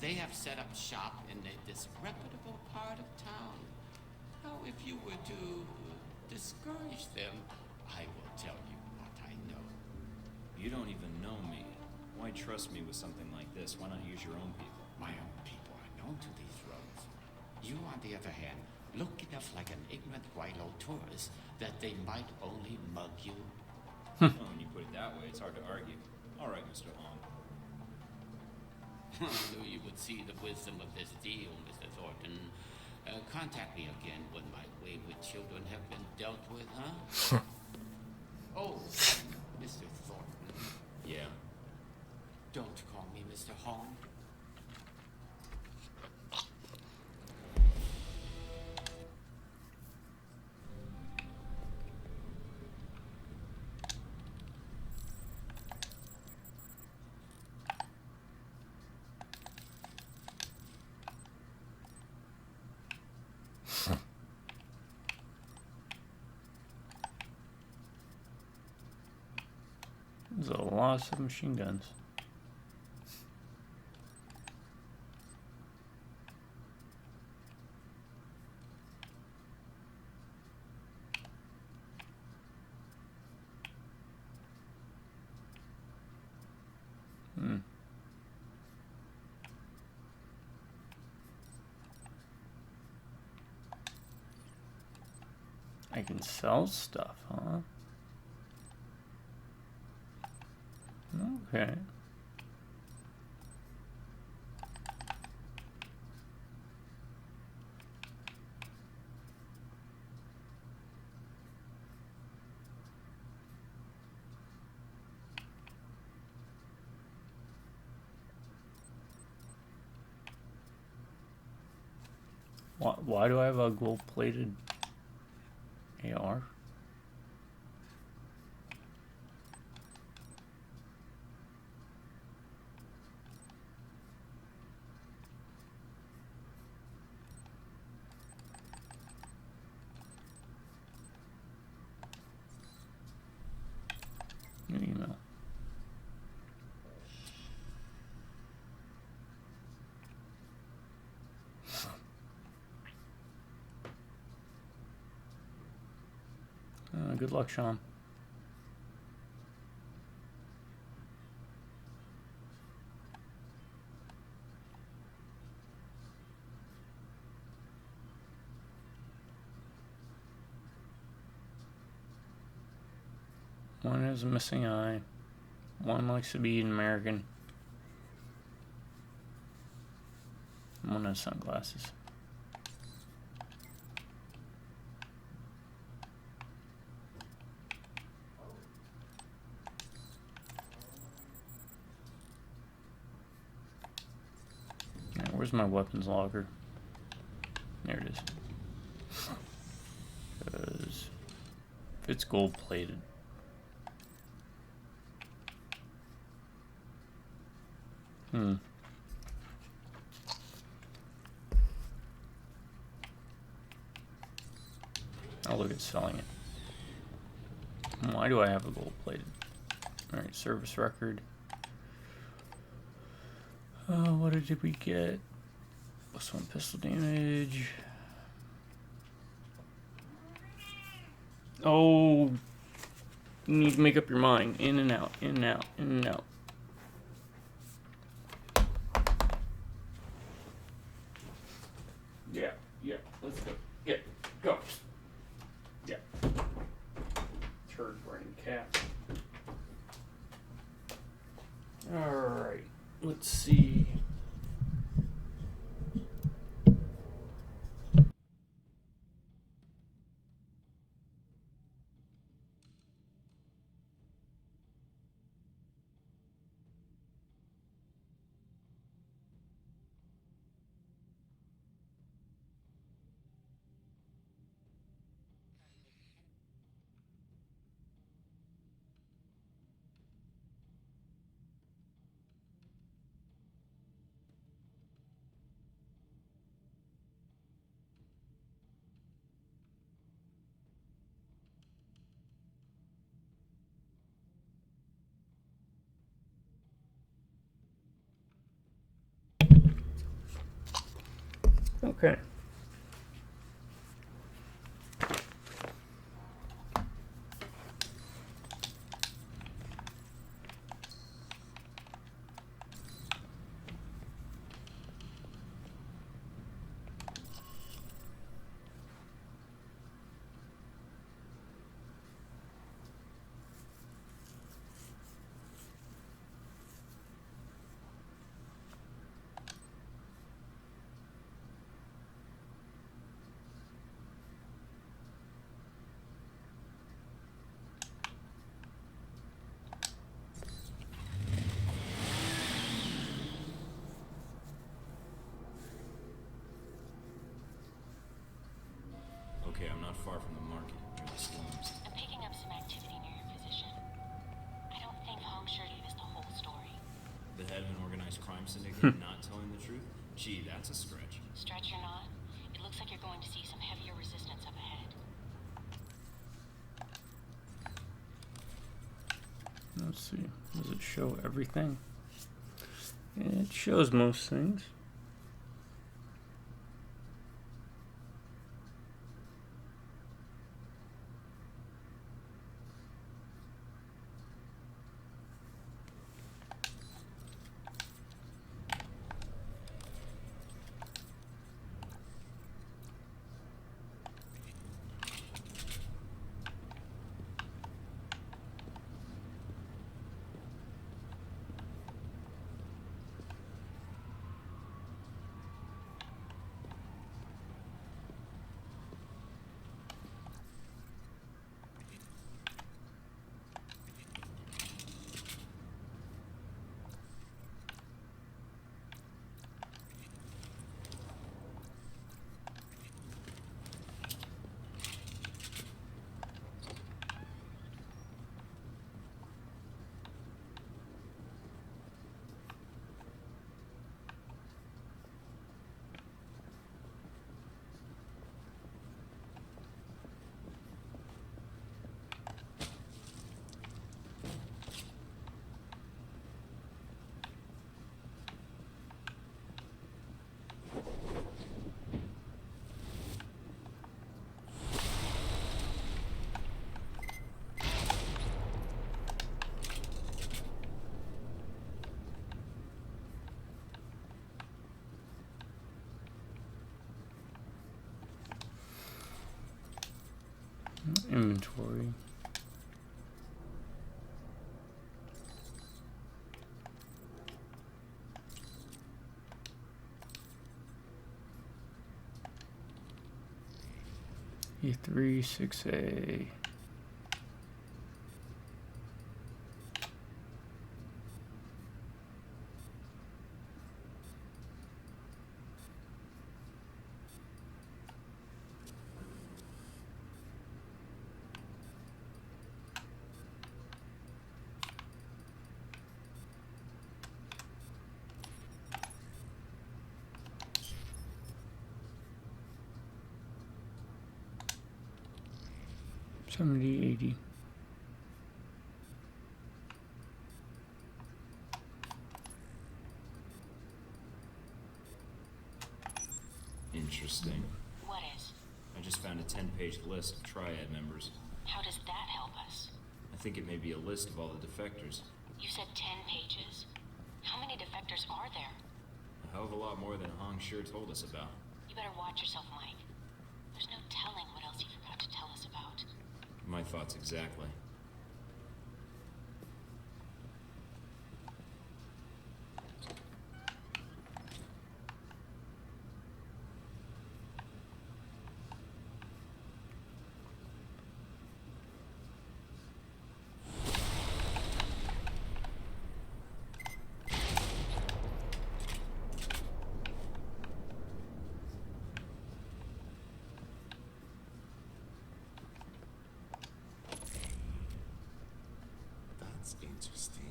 They have set up shop in a disreputable part of town. Now, if you were to discourage them, I will tell you what I know. You don't even know me. Why trust me with something like this? Why not use your own people? My own people are known to these roads. You, on the other hand, look enough like an ignorant Wilo tourist that they might only mug you. Well, when you put it that way, it's hard to argue. All right, Mr. Hong. I knew you would see the wisdom of this deal, Mr. Thornton. Contact me again when my wayward children have been dealt with, huh? Oh, Mr. Thornton. Yeah. Don't call me Mr. Hong. There's a lot of submachine guns. I can sell stuff, huh? Okay. Why do I have a gold-plated AR? New email. Good luck, Sean. One has a missing eye. One likes to be eaten American. One has sunglasses. Alright, where's my weapons locker? There it is. Because if it's gold plated. I'll look at selling it. Why do I have a gold plated? Alright, service record. What did we get? +1 pistol damage. Oh, you need to make up your mind. In and out, in and out, in and out. Yeah, yeah, let's go. Yeah, go. Yeah. Turd brain cat. Alright, let's see. Okay. Okay, I'm not far from the market, near the slums. I'm picking up some activity near your position. I don't think Hong sure gave us the whole story. The head of an organized crime syndicate not telling the truth? Gee, that's a stretch. Stretch or not, it looks like you're going to see some heavier resistance up ahead. Let's see. Does it show everything? It shows most things. Inventory. 83 6A. $70, $80. Interesting. What is? I just found a 10-page list of Triad members. How does that help us? I think it may be a list of all the defectors. You said 10 pages? How many defectors are there? A hell of a lot more than Hong sure told us about. You better watch yourself, Mike. There's no telling what else you forgot to tell us about. My thoughts exactly. That's interesting.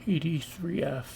$83F.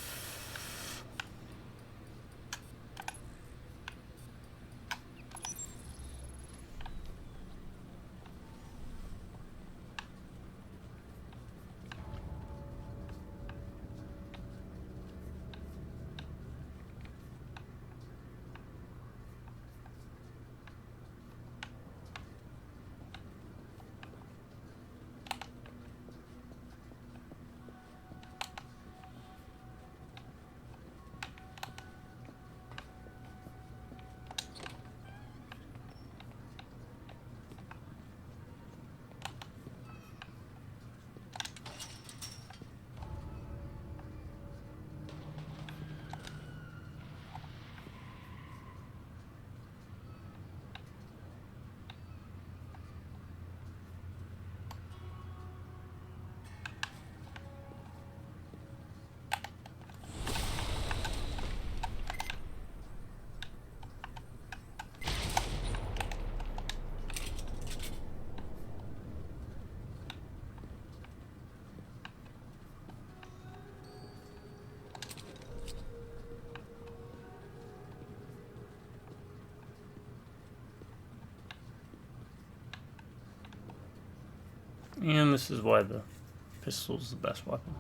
And this is why the pistol is the best weapon.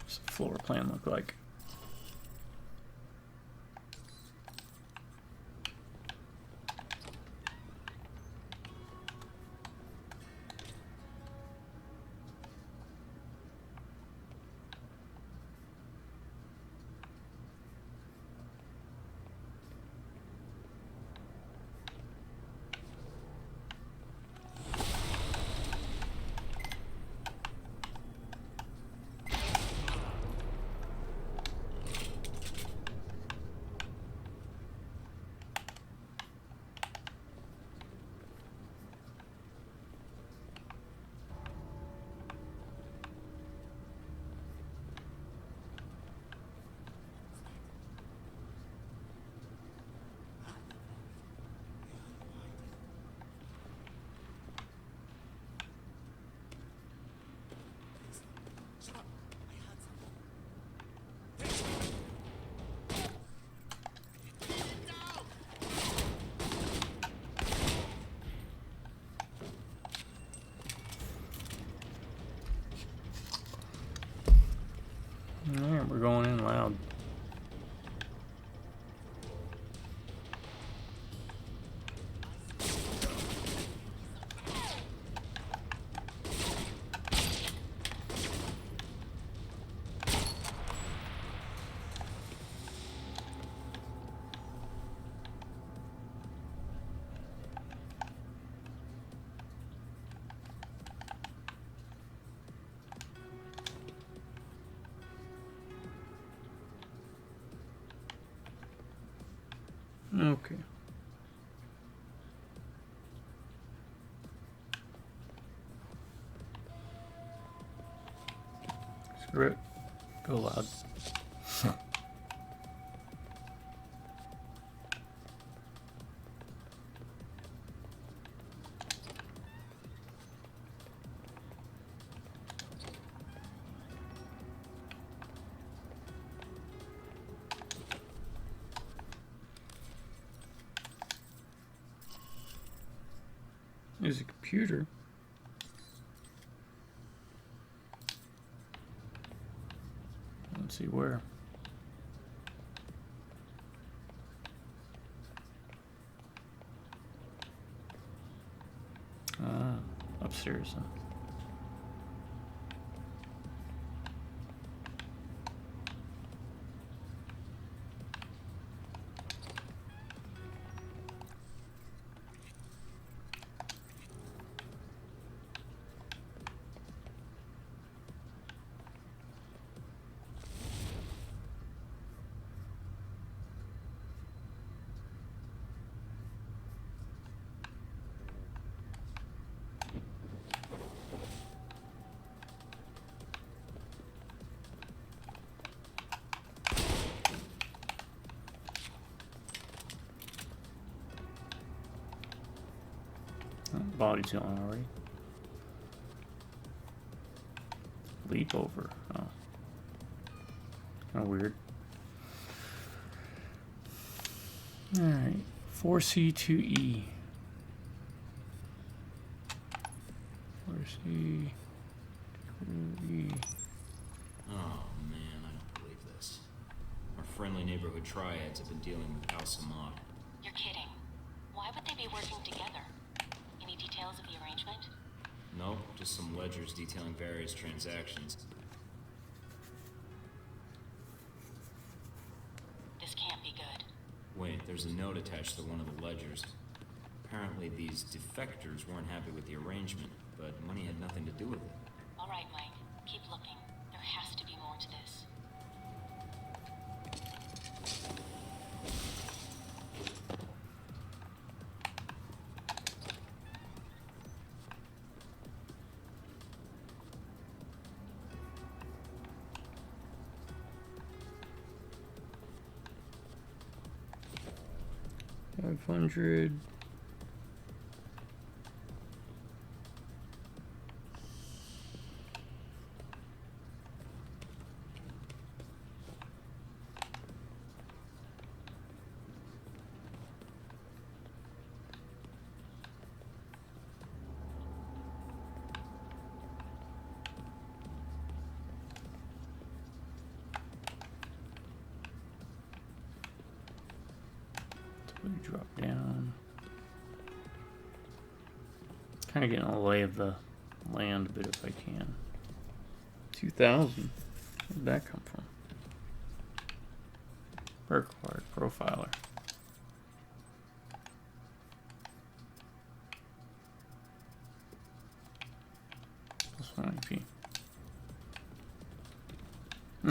What's the floor plan look like? Alright, we're going in loud. Okay. Screw it. Go loud. There's a computer. Let's see where. Upstairs. Huh? Body's gone already. Leap over. Oh. Kind of weird. Alright. 4C2E. 4C2E. Oh man, I don't believe this. Our friendly neighborhood triads have been dealing with Al-Samad. You're kidding. Why would they be working together? Any details of the arrangement? Nope, just some ledgers detailing various transactions. This can't be good. Wait, there's a note attached to one of the ledgers. Apparently these defectors weren't happy with the arrangement, but money had nothing to do with it. All right, Mike. Keep looking. There has to be more to this. $500. We drop down. Kind of getting a lay of the land a bit if I can. 2,000. Where'd that come from? Required profiler. Plus 1 IP.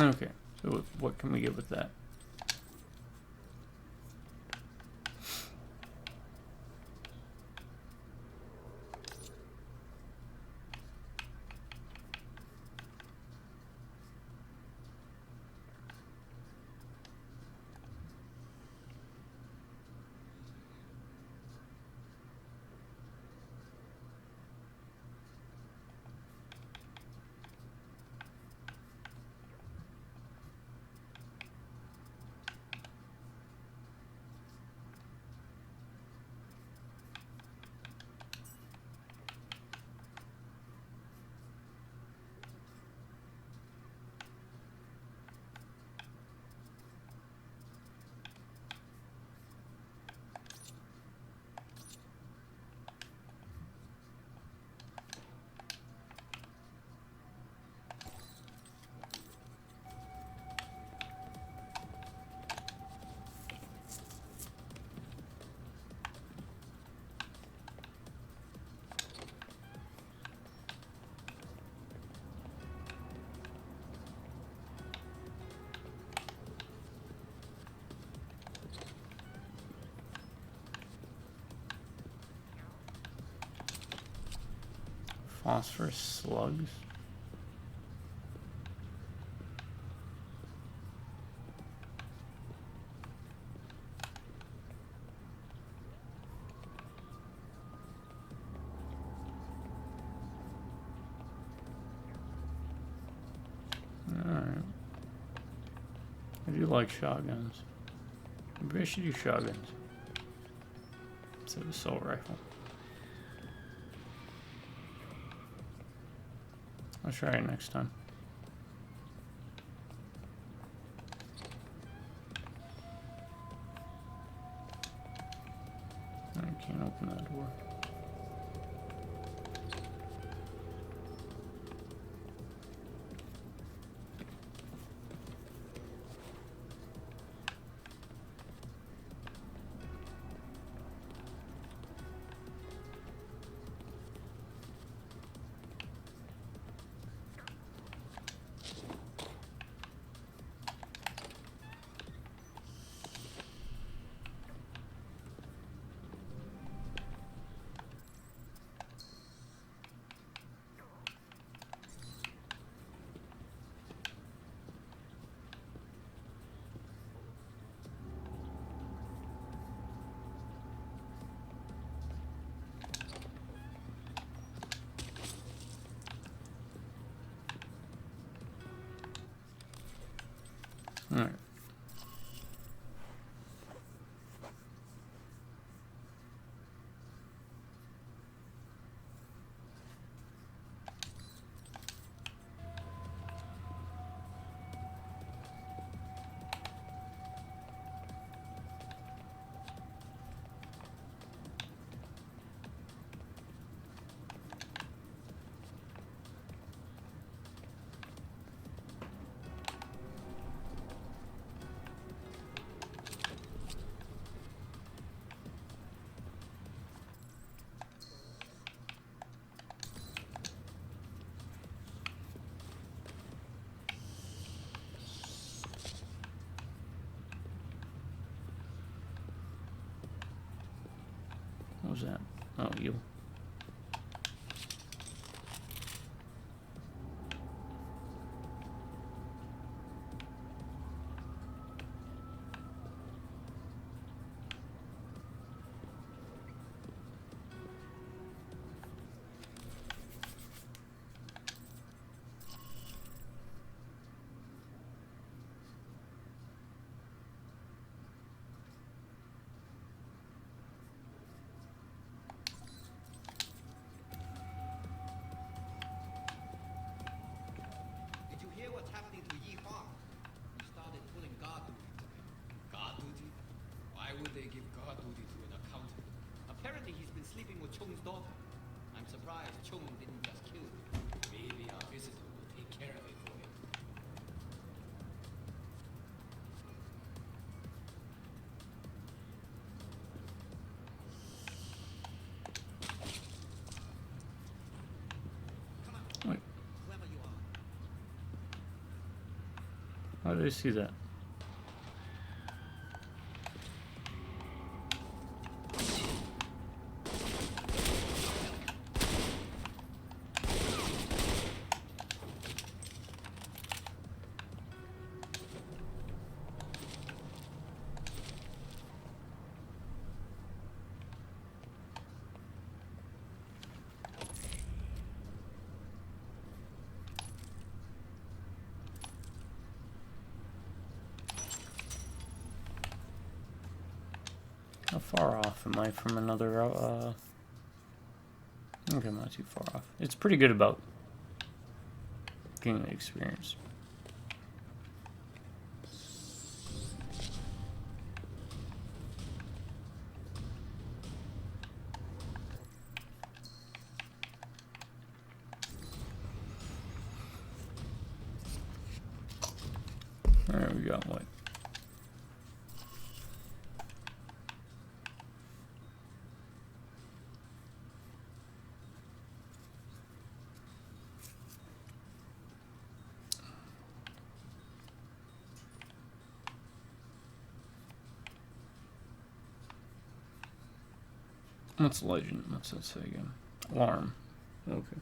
Okay, so what can we get with that? Phosphorus slugs. Alright. I do like shotguns. Maybe I should do shotguns instead of assault rifle. I'll try it next time. I can't open that door. Alright. What was that? Oh, you. Did you hear what's happening to Yi Huang? He started pulling guard duty to him. Guard duty? Why would they give guard duty to an accountant? Apparently he's been sleeping with Chung's daughter. I'm surprised Chung didn't just kill him. Maybe our visitor will take care of it for him. Come on, Wait, clever you are. how did I see that? How far off am I from another, I think I'm not too far off. It's pretty good about getting the experience. Alright, we got what? What's legend? What's that say again? Alarm. Okay.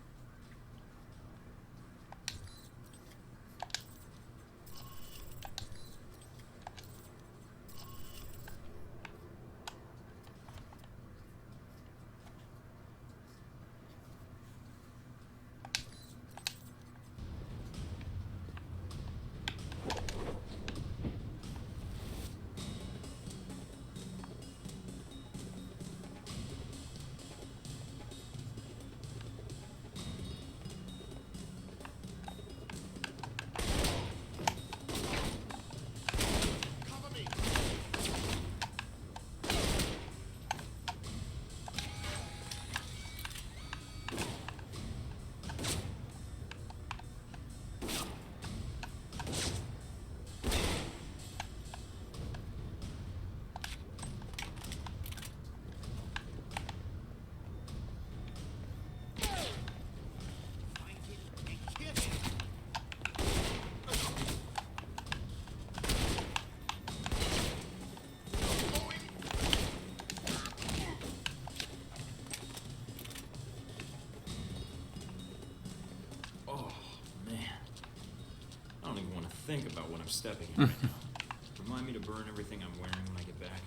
think about what I'm stepping in right now. Remind me to burn everything I'm wearing when I get back.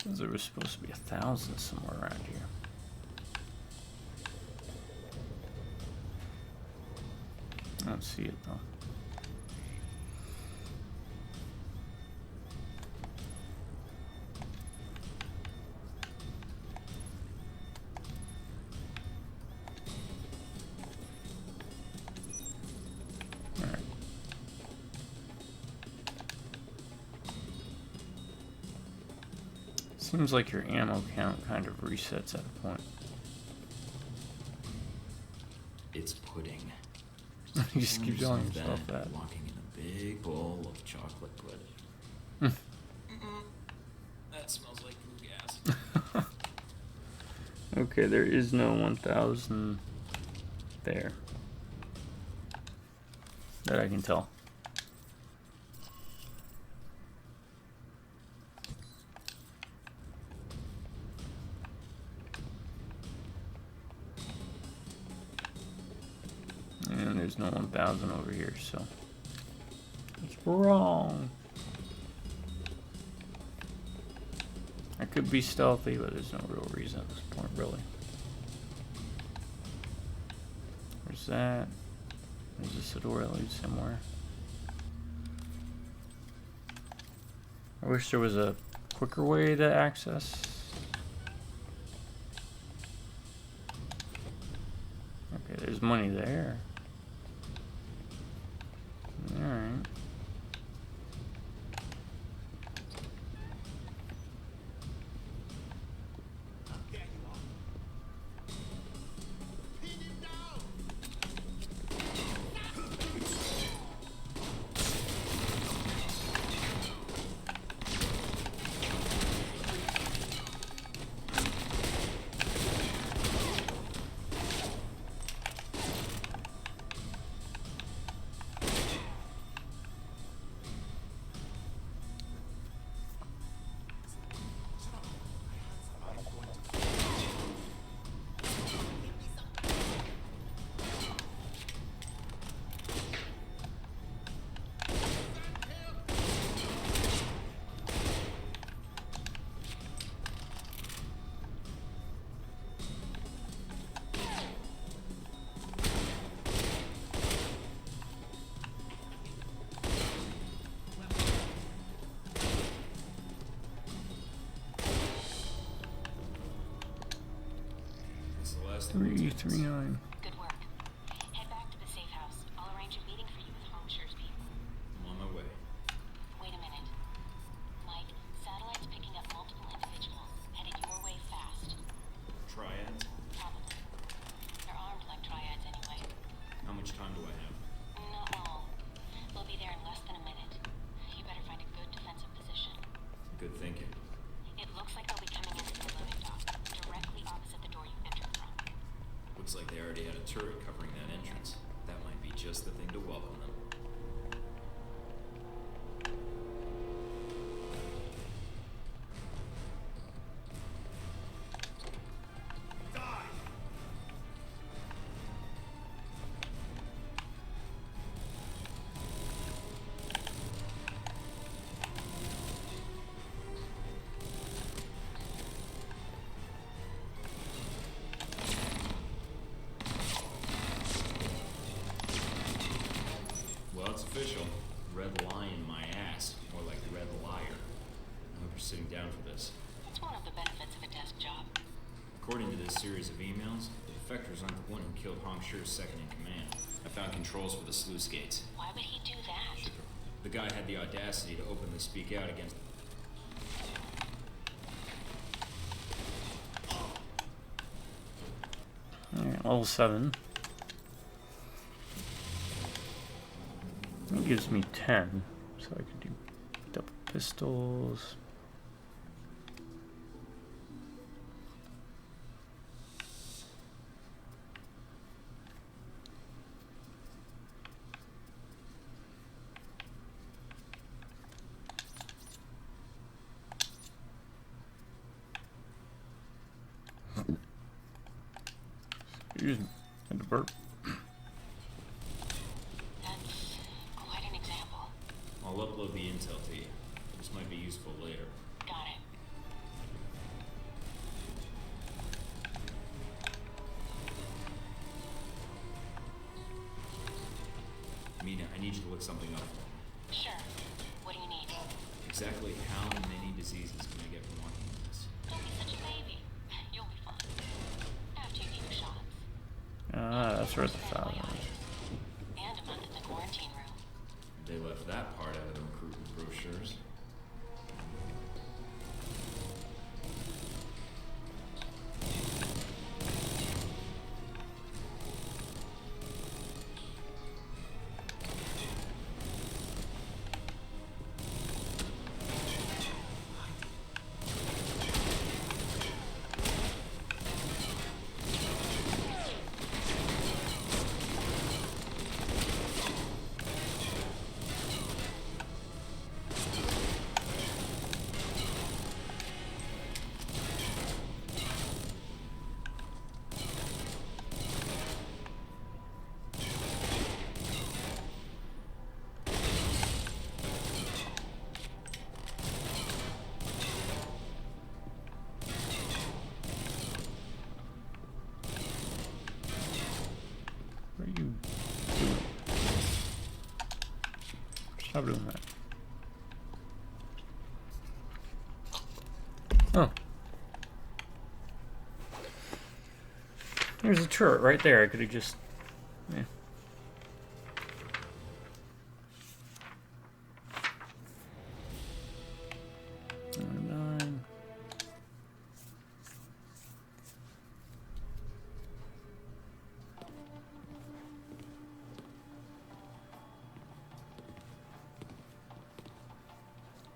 There was supposed to be 1,000 somewhere around here. I don't see it though. Alright. Seems like your ammo count kind of resets at a point. It's pudding. You just keep telling Sounds yourself bad, that. walking in a big bowl of chocolate pudding. That smells like goo gas. Okay, there is no 1,000 there. That I can tell. And there's no 1,000 over here, so it's wrong. I could be stealthy, but there's no real reason at this point, really. There's that. There's this door that leads somewhere. I wish there was a quicker way to access. Okay, there's money there. Alright. It's the last 339. Good work. Head back to the safe house. I'll arrange a meeting for you with Hong Shi's people. I'm on my way. Wait a minute. Mike, satellite's picking up multiple individuals, headed your way fast. Triads? Probably. They're armed like triads anyway. How much time do I have? Not long. They'll be there in less than a minute. You better find a good defensive position. Good thinking. It looks like they'll be coming into the loading dock, directly opposite the door you entered from. Looks like they already had a turret covering that entrance. That might be just the thing to welcome them. Well, it's official. Red lion my ass. More like red liar. I hope you're sitting down for this. It's one of the benefits of a desk job. According to this series of emails, the defectors aren't the one who killed Hong Shi's second in command. I found controls for the sluice gates. Why would he do that? The guy had the audacity to openly speak out against... Alright, level 7. That gives me 10, so I could do double pistols. Excuse me. Had to burp. That's quite an example. I'll upload the intel to you. This might be useful later. Got it. Mina, I need you to look something up for me. Sure. What do you need? Exactly how many diseases can I get from watching this? Don't be such a baby. You'll be fine. After you get your shots. Ah, that's where the file is. And a month in the quarantine room. They left that part out of the recruitment brochures. What are you doing? Stop doing that. Oh. There's a turret right there. I could have just... Yeah. Nine.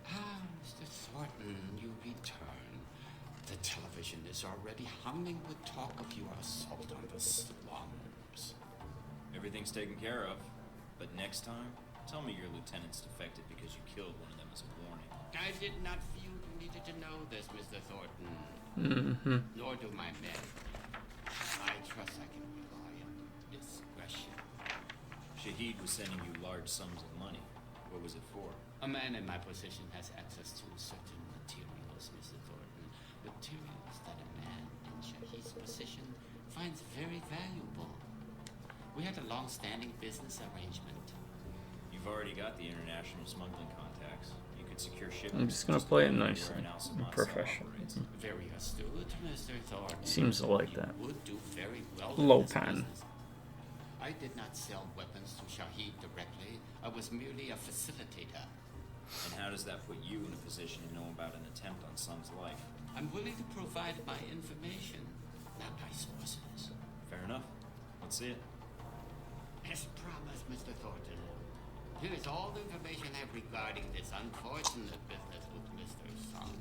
Ah, Mr. Thornton, you return. The television is already humming with talk of your assault on the slums. Everything's taken care of. But next time, tell me your lieutenant's defected because you killed one of them as a warning. I did not feel you needed to know this, Mr. Thornton. Mm-hmm. Nor do my men. I trust I can rely on discretion. Shahid was sending you large sums of money. What was it for? A man in my position has access to certain materials, Mr. Thornton. Materials that a man in Shahid's position finds very valuable. We had a long-standing business arrangement. You've already got the international smuggling contacts. You could secure shipping. I'm just gonna play it nicely and professional. Very astute, Mr. Thornton. Seems to like that. You would do very well Low in this pan. business. I did not sell weapons to Shahid directly. I was merely a facilitator. And how does that put you in a position to know about an attempt on Sun's life? I'm willing to provide my information, not my sources. Fair enough. Let's see it. As promised, Mr. Thornton. Here is all the information I have regarding this unfortunate business with Mr. Sung.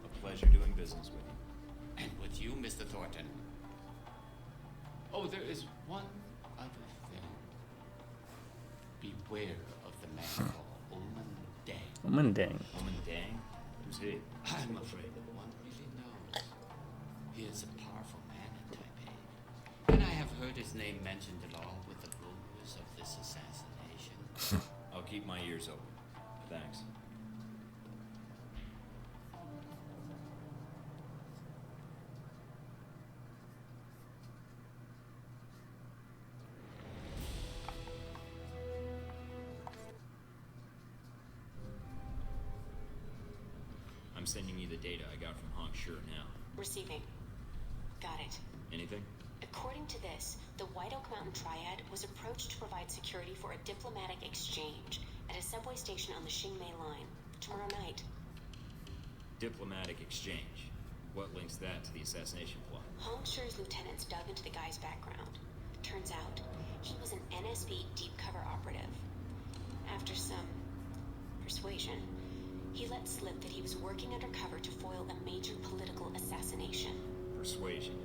A pleasure doing business with you. And with you, Mr. Thornton. Oh, there is one other thing. Beware of the man called Oman Dang. Oman Dang. Oman Dang? Who's he? I'm afraid no one really knows. He is a powerful man in Taipei. And I have heard his name mentioned along with the rumors of this assassination. I'll keep my ears open. Thanks. I'm sending you the data I got from Hong now. Receiving. Got it. Anything? According to this, the White Oak Mountain Triad was approached to provide security for a diplomatic exchange at a subway station on the Xingmei line tomorrow night. Diplomatic exchange. What links that to the assassination plot? Hong Shi's lieutenants dug into the guy's background. Turns out, he was an NSB deep cover operative. After some persuasion, he let slip that he was working undercover to foil a major political assassination. Persuasion.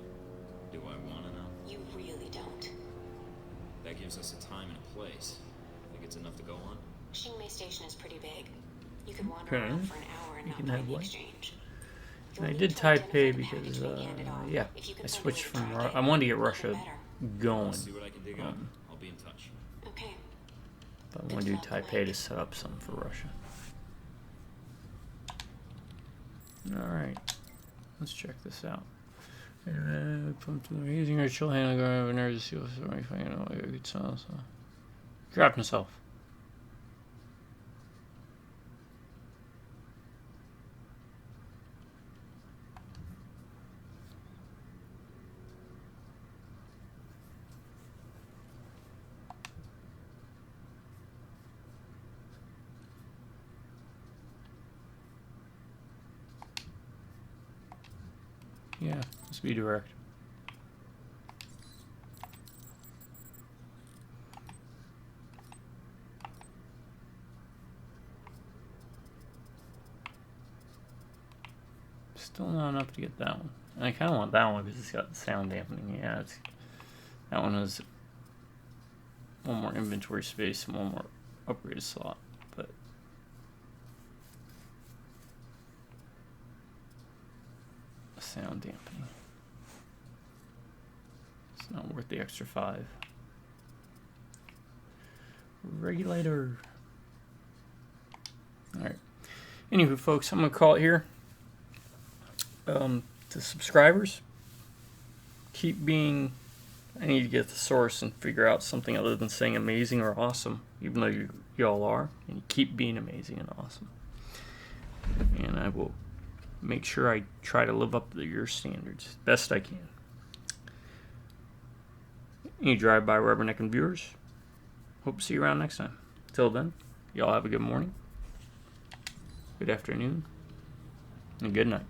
Do I want to know? You really don't. That gives us a time and a place. Think it's enough to go on? Xingmei Station is pretty big. You could wander Okay. around for an hour and You not can find have the one. exchange. And I You'll did need to identify Taipei the because, package when you hand it off. yeah, If you can I find a switched way to from, track it, I wanted to get even Russia better. going. I'll see what I can dig up. I'll be in touch. Okay. But I want to do Taipei to set up something for Russia. Alright. Let's check this out. Using her chill hand of nerves to see what's already finding out a good sound. So. Grabbed himself. Yeah, let's be direct. Still not enough to get that one. And I kind of want that one because it's got sound dampening. Yeah, that one has one more inventory space and one more upgraded slot. But sound dampening. It's not worth the extra 5. Regulator. Alright. Anywho, folks, I'm going to call it here. To subscribers, keep being... I need to get the source and figure out something other than saying amazing or awesome, even though y'all are. And you keep being amazing and awesome. And I will make sure I try to live up to your standards best I can. Any drive-by rubbernecking viewers, hope to see you around next time. Till then, y'all have a good morning, good afternoon, and good night.